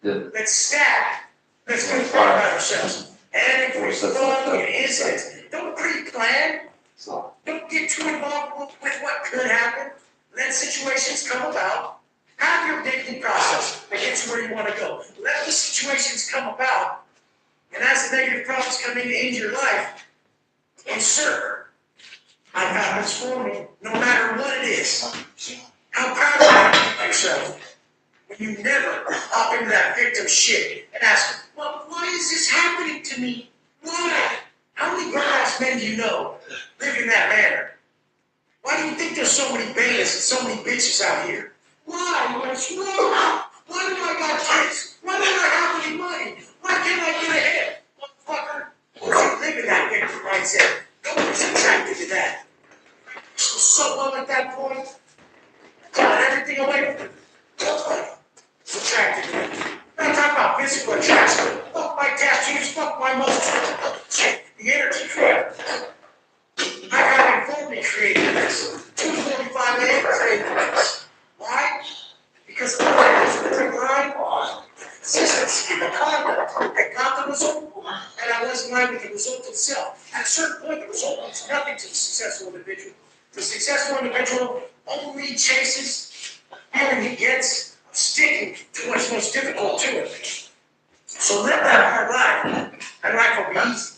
Good. Let's stack. Let's feel proud about ourselves. And if we fun and incidents, don't pre-plan. Don't get too involved with what could happen. Let situations come about. Have your thinking process that gets you where you want to go. Let the situations come about. And as the negative problems come into your life, insert. Life happens for me, no matter what it is. How proud of yourself when you never hop into that victim shit and ask, well, why is this happening to me? Why? How many grown-ass men do you know live in that manner? Why do you think there's so many bailies and so many bitches out here? Why? What's wrong? Why do I got kids? Why don't I have any money? Why can't I get ahead? Motherfucker, you live in that victim mindset. Nobody's attracted to that. So long at that point, got everything away from you. Nobody's attracted to that. I'm not talking about physical attraction. Fuck my tattoos, fuck my muscles. Shit, the energy crap. I got informed me creating this. 2:45 a.m. creating this. Why? Because the grind, consistency, the conduct that got the result, and I wasn't right with the result itself. At a certain point, the result means nothing to the successful individual. The successful individual only chases and he gets sticking to what's most difficult to it. So live that hard life, and life will be easy.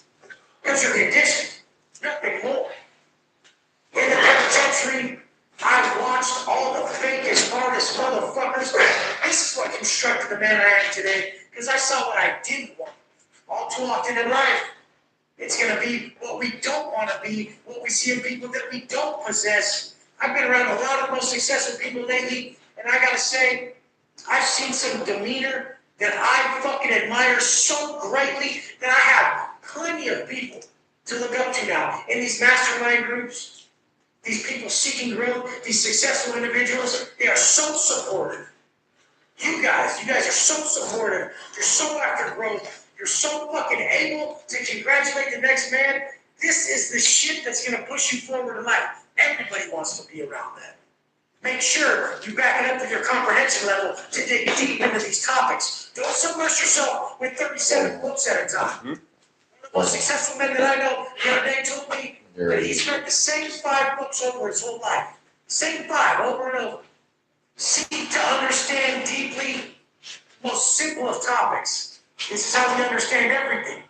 Because you're conditioned, nothing more. In the penitentiary, I watched all the fakest, hardest motherfuckers. This is what constructed the man I am today, because I saw what I didn't want. All too often in life, it's going to be what we don't want to be, what we see in people that we don't possess. I've been around a lot of the most successful people lately, and I got to say, I've seen some demeanor that I fucking admire so greatly that I have plenty of people to look up to now in these mastermind groups. These people seeking growth, these successful individuals, they are so supportive. You guys are so supportive. You're so after growth. You're so fucking able to congratulate the next man. This is the shit that's going to push you forward in life. Everybody wants to be around that. Make sure you back it up with your comprehension level to dig deep into these topics. Don't submerge yourself with 37 books at a time. One of the most successful men that I know the other day told me that he's read the same 5 books over his whole life. Same 5 over and over. Seek to understand deeply the most simple of topics. This is how we understand everything.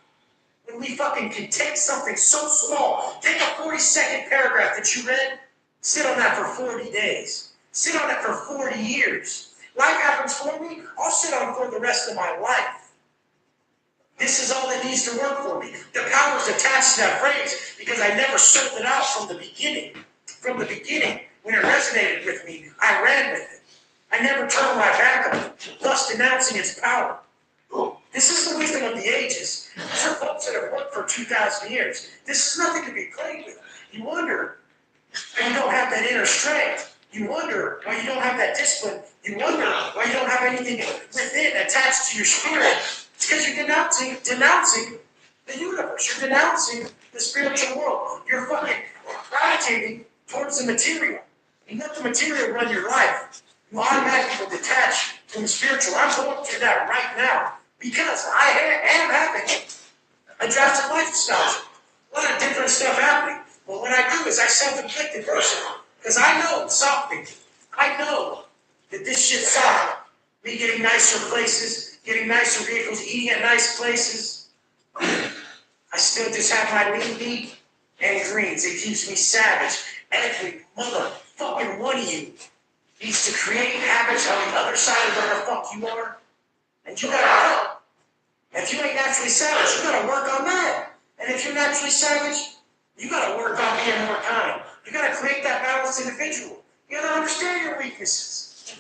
When we fucking can take something so small, take a 40-second paragraph that you read, sit on that for 40 days. Sit on it for 40 years. Life happens for me, I'll sit on it for the rest of my life. This is all that needs to work for me. The power's attached to that phrase because I never sold it out from the beginning. From the beginning, when it resonated with me, I ran with it. I never turned my back on it, thus denouncing its power. This is the wisdom of the ages. These are folks that have worked for 2,000 years. This is nothing to be played with. You wonder why you don't have that inner strength. You wonder why you don't have that discipline. You wonder why you don't have anything within attached to your spirit. It's because you're denouncing the universe. You're denouncing the spiritual world. You're fucking gravitating towards the material. You let the material run your life. You automatically will detach from the spiritual. I'm going through that right now because I am having a drastic lifestyle. A lot of different stuff happening. But what I do is I self-inflict it personally. Because I know it's something. I know that this shit's something. Me getting nicer places, getting nicer vehicles, eating at nice places. I still just have my lean meat and greens. It keeps me savage. Every motherfucking one of you needs to create habits on the other side of where the fuck you are. And you gotta know. If you ain't naturally savage, you gotta work on that. And if you're naturally savage, you gotta work on being more kind. You gotta create that balanced individual. You gotta understand your weaknesses.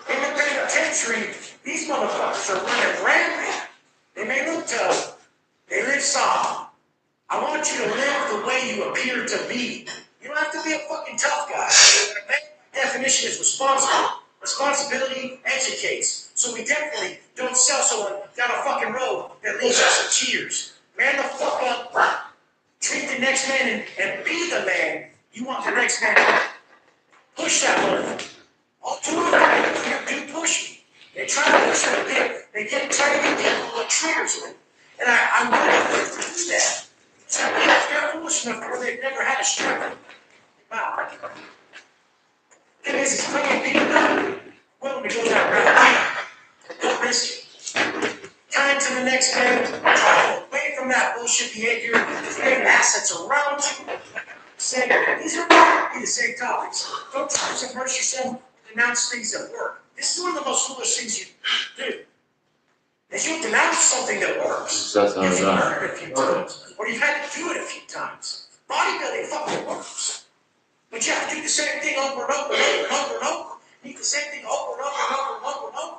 In the penitentiary, these motherfuckers are running rampant. They may look tough. They live soft. I want you to live the way you appear to be. You don't have to be a fucking tough guy. The definition is responsible. Responsibility educates. So we definitely don't sell someone down a fucking road that leads us to cheers. Man the fuck up. Treat the next man and be the man you want the next man to be. push that motherfucker. All two of them do push me. They try to push me. They try to get people with triggers with. And I wanted to do that. So they're foolish enough where they've never had a struggle. Wow. It is fucking people willing to go that route. Don't risk it. Time to the next man. Try away from that bullshit behavior. Create assets around you. Say, these are the same topics. Don't try to immerse yourself and denounce things that work. This is one of the most foolish things you do. Is you denounce something that works. That's how You've it's done. heard it a few times, or you've had to do it a few times. Bodybuilding fucking works. But you have to do the same thing over and over and over and over and over. You do the same thing over and over and over and over and over.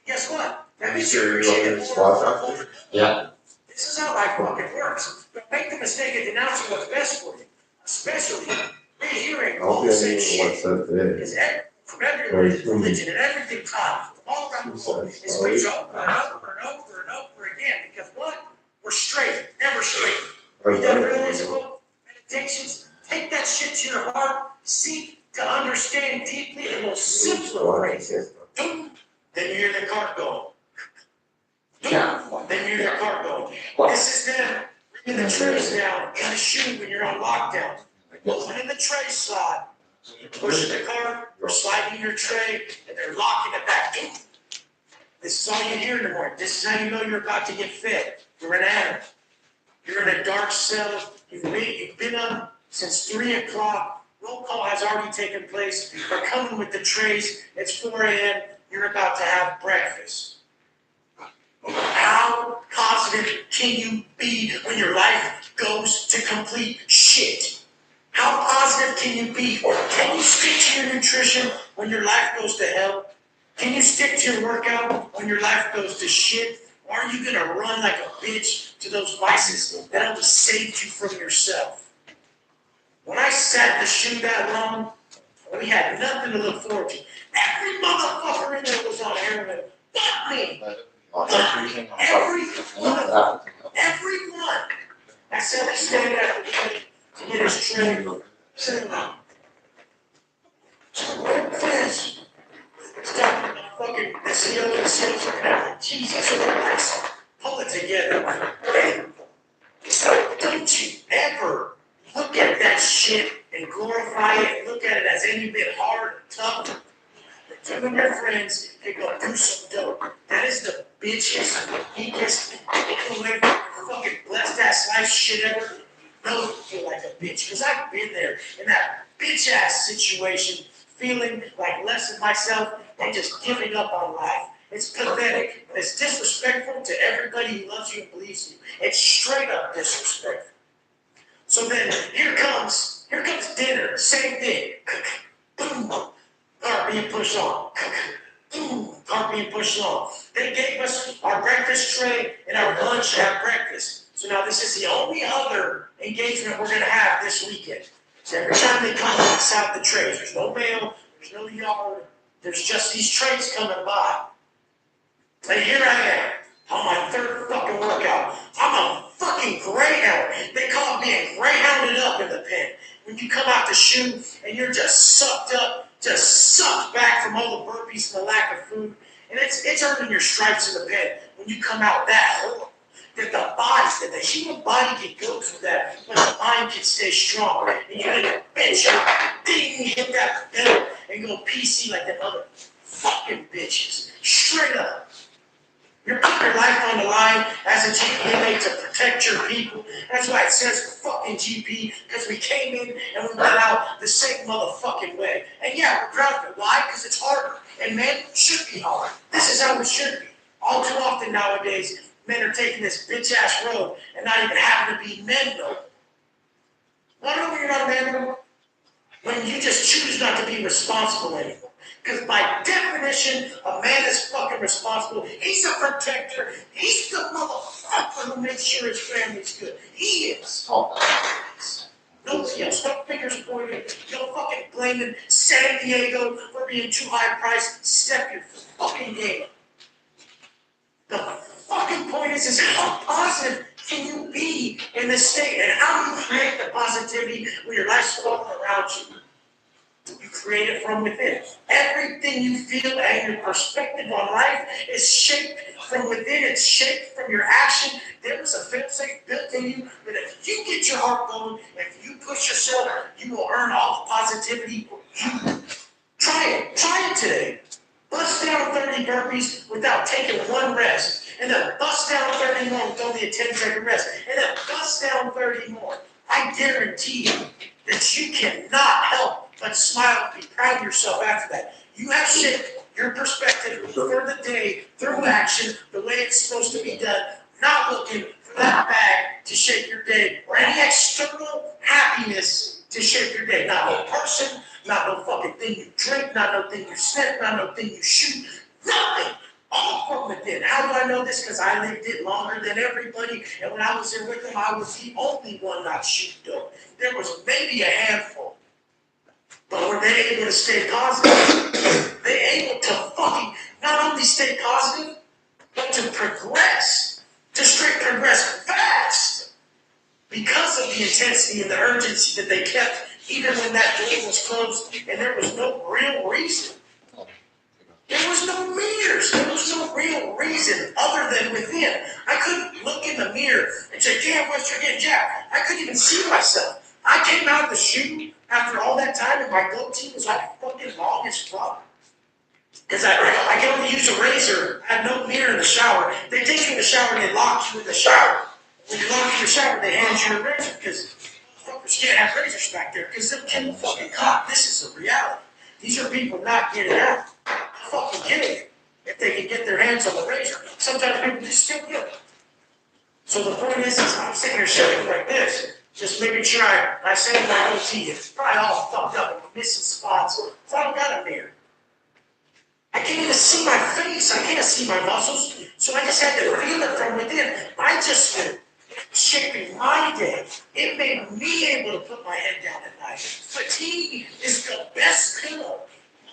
Guess what? That means you appreciate it more and more. Yeah. This is how life fucking works. But make the mistake of denouncing what's best for you. Especially rehearing all the same shit. Because from every religion and everything taught, all around the world, is preached over and over and over and over again. Because what? We're straight, never straight. Read that religious book, meditations, take that shit to your heart, seek to understand deeply in those simpler phrases. Then you hear the cart going. Then you hear the cart going. This is them bringing the trays down in the shoe when you're on lockdown. Opening the tray slot, pushing the cart, or sliding your tray, and they're locking it back. This is all you hear in the morning. This is how you know you're about to get fit. You're an animal. You're in a dark cell. You've been up since 3 o'clock. Roll call has already taken place. They're coming with the trays. It's 4 a.m. You're about to have breakfast. How positive can you be when your life goes to complete shit? How positive can you be? Can you stick to your nutrition when your life goes to hell? Can you stick to your workout when your life goes to shit? Or are you going to run like a bitch to those vices that only saved you from yourself? When I sat in the shoe that long, we had nothing to look forward to. Every motherfucker in there was on heroin. Fuck me. Everyone. I said I stand at the gate to get his tray. Sit down. Finish. Stop fucking the CEO and sales are Jesus Christ. Pull it together. So don't you ever look at that shit and glorify it. Look at it as any bit hard or tough. You and your friends can go do some dope. That is the bitches, weakest, fucking blessed ass life shit ever. No, you feel like a bitch. Because I've been there in that bitch ass situation, feeling like less of myself and just giving up on life. It's pathetic. And it's disrespectful to everybody who loves you and believes you. It's straight up disrespectful. So then here comes dinner. Same thing. Boom. Cart being pushed on. Cart being pushed on. They gave us our breakfast tray and our lunch at breakfast. So now this is the only other engagement we're going to have this weekend. So every time they come pass out the trays, there's no mail, there's no yard, there's just these trays coming by. And here I am on my third fucking workout. I'm a fucking greyhound. They call it being greyhounded up in the pen. When you come out the shoe and you're just sucked up, just sucked back from all the burpees and the lack of food. And it's earning your stripes in the pen when you come out that horrible. That the human body can go through that, but the mind can stay strong. And you're gonna bench up, ding, hit that pedal, and go PC like that other fucking bitches. Straight up. You're putting your life on the line as a GP inmate to protect your people. That's why it says fucking GP, because we came in and we went out the same motherfucking way. And yeah, we're proud of it. Why? Because it's harder. And men should be hard. This is how it should be. All too often nowadays, men are taking this bitch-ass road and not even having to be men no more. Wonder when you're not a man no more? When you just choose not to be responsible anymore. Because by definition, a man is fucking responsible. He's a protector. He's the motherfucker who makes sure his family's good. He is. Nobody else. No fingers pointed. No fucking blaming San Diego for being too high priced. Step your fucking game up. The fucking point is how positive can you be in this state, and how do you create the positivity when your life's falling around you? You create it from within. Everything you feel and your perspective on life is shaped from within. It's shaped from your action. There is a fail-safe built in you that if you get your heart going, if you push yourself, you will earn all the positivity. Try it today. Bust down 30 burpees without taking one rest. And then bust down 30 more with only a 10-second rest. And then bust down 30 more. I guarantee you that you cannot help but smile and be proud of yourself after that. You have shaped your perspective for the day through action the way it's supposed to be done, not looking for that bag to shape your day or any external happiness to shape your day. Not no person, not no fucking thing you drink, not no thing you sniff, not no thing you shoot, nothing. All from within. How do I know this? Because I lived it longer than everybody, and when I was there with them, I was the only one not shooting dope. There was maybe a handful. But were they able to stay positive? They able to fucking not only stay positive, but to progress. To straight progress fast. Because of the intensity and the urgency that they kept, even when that door was closed and there was no real reason. There was no mirrors. There was no real reason other than within. I couldn't look in the mirror and say, damn, West, you're getting jacked. I couldn't even see myself. I came out of the shoe after all that time and my goatee was all fucking long as fuck. Because I can only use a razor. I had no mirror in the shower. They take you in the shower and they lock you in the shower. When you lock you in the shower, they hand you a razor because fuckers can't have razors back there because they'll kill the fucking cop. This is a reality. These are people not getting out. Fucking kidding you. If they can get their hands on the razor. Sometimes people just still get it. So the point is I'm sitting here shaking like this, just making sure I say my goatee. It's probably all fucked up and missing spots. So I don't got a mirror. I can't even see my face. I can't see my muscles. So I just had to feel it from within. I just been shaping my day. It made me able to put my head down at night. Fatigue is the best pillow.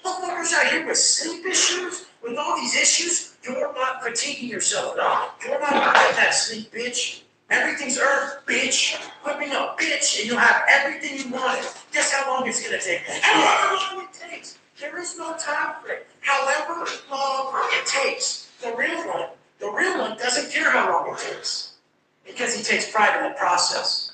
Motherfuckers out here with sleep issues, with all these issues, you're not fatiguing yourself at all. You're not getting that sleep, bitch. Everything's earned, bitch. Put me up, bitch, and you'll have everything you wanted. Guess how long it's gonna take? However long it takes. There is no time frame. However long it takes. The real one doesn't care how long it takes. Because he takes pride in the process.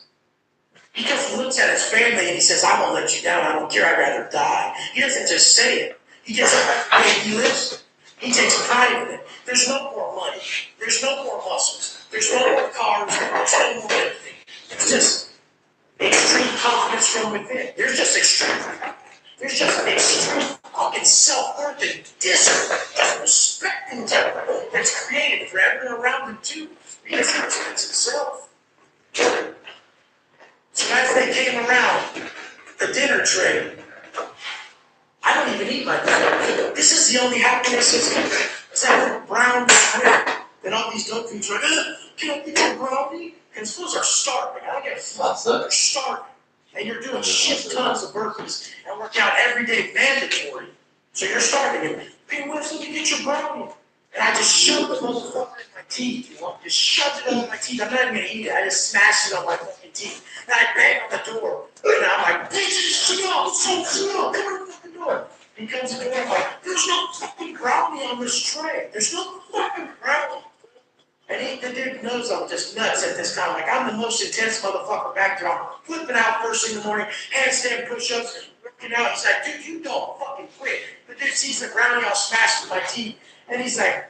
Because he looks at his family and he says, I won't let you down, I don't care, I'd rather die. He doesn't just say it. He gets up every day he lives. He takes pride in it. There's no more money. There's no more muscles. There's no more cars. There's no more anything. It's just extreme confidence from within. There's just extreme fucking self-worth and disrespect and temper that's created for everyone around him too. Because he respects himself. So as they came around the dinner tray, I don't even eat like that. This is the only happiness is that little brown bread. Then all these dope foods are like, can I get your brownie? Because those are starving. I don't get a fuck. They're starving. And you're doing shit tons of burpees and working out every day mandatory. So you're starving. And hey, what if you get your brownie? And I just shoved the motherfucker in my teeth, you know? Just shoved it on my teeth. I'm not even gonna eat it. I just smashed it on my fucking teeth. And I bang on the door. And I'm like, bitch, come on the fucking door. He comes in the door, I'm like, there's no fucking brownie on this tray. There's no fucking brownie. And the dude knows I'm just nuts at this time. Like, I'm the most intense motherfucker back there. I'm flipping out first thing in the morning, handstand push-ups, working out. He's like, dude, you don't fucking quit. The dude sees the brownie all smashed in my teeth. And he's like,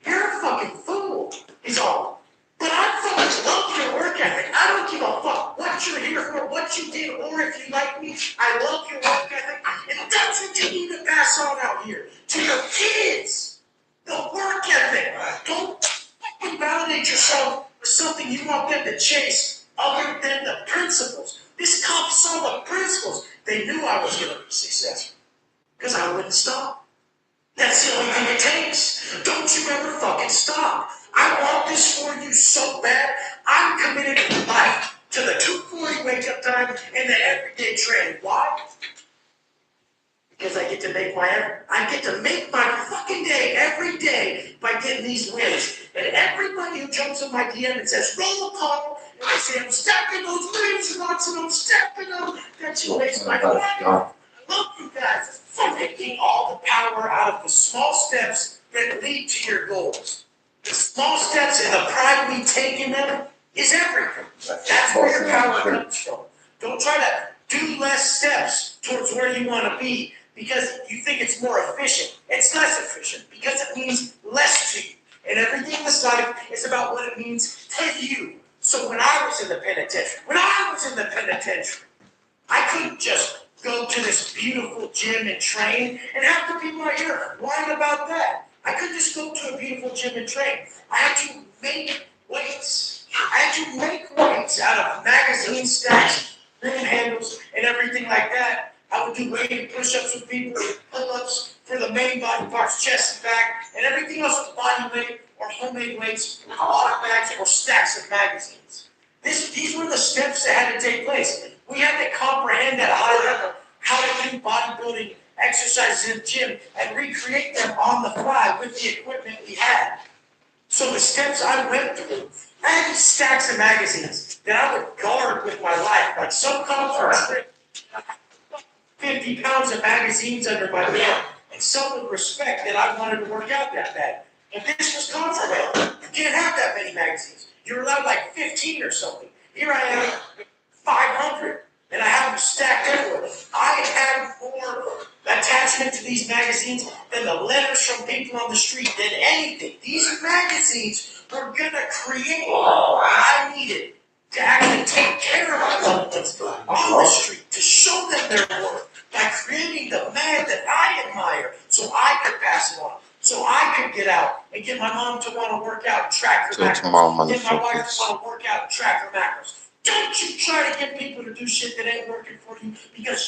you're a fucking fool. He's all, but I fucking love your work ethic. I don't give a fuck what you're here for, what you did, or if you like me. I love your work ethic. And that's what you need to pass on out here to your kids. The work ethic. Don't fucking validate yourself for something you want them to chase other than the principles. This cop saw the principles. They knew I was going to be successful because I wouldn't stop. That's the only thing it takes. Don't you ever fucking stop. I want this for you so bad. I'm committed to life, to the 2:40 wake-up time and the everyday training. Why? Because I get to make my fucking day every day by getting these wins. And everybody who jumps on my DM and says, roll call, and I say, I'm stepping those wins, Watson, I'm stepping them. That's you waste my time. Look, you guys, for taking all the power out of the small steps that lead to your goals. The small steps and the pride we take in them is everything. That's where your power comes from. Don't try to do less steps towards where you want to be because you think it's more efficient. It's less efficient because it means less to you. And everything in this life is about what it means to you. So when I was in the penitentiary, I couldn't just go to this beautiful gym and train and have the people out here whine about that. I couldn't just go to a beautiful gym and train. I had to make weights. I had to make weights out of magazine stacks, room handles, and everything like that. I would do weighted push-ups with people, pull-ups for the main body parts, chest and back, and everything else was body weight or homemade weights with water bags or stacks of magazines. These were the steps that had to take place. We had to comprehend at a high level how to do bodybuilding exercises in the gym and recreate them on the fly with the equipment we had. So the steps I went through, I had these stacks of magazines that I would guard with my life. Like some come for a trip, 50 pounds of magazines under my belt, and some would respect that I wanted to work out that bad. And this was contraband. You can't have that many magazines. You're allowed like 15 or something. Here I am, 500, and I have them stacked everywhere. I had more attachment to these magazines than the letters from people on the street, than anything. These magazines were gonna create what I needed to actually take care of my loved ones on the street, to show them their worth by creating the man that I admire so I could pass it on. So I could get out and get my mom to want to work out and track her Till macros. tomorrow, Get my wife motherfuckers. to want to work out and track her macros. Don't you try to get people to do shit that ain't working for you because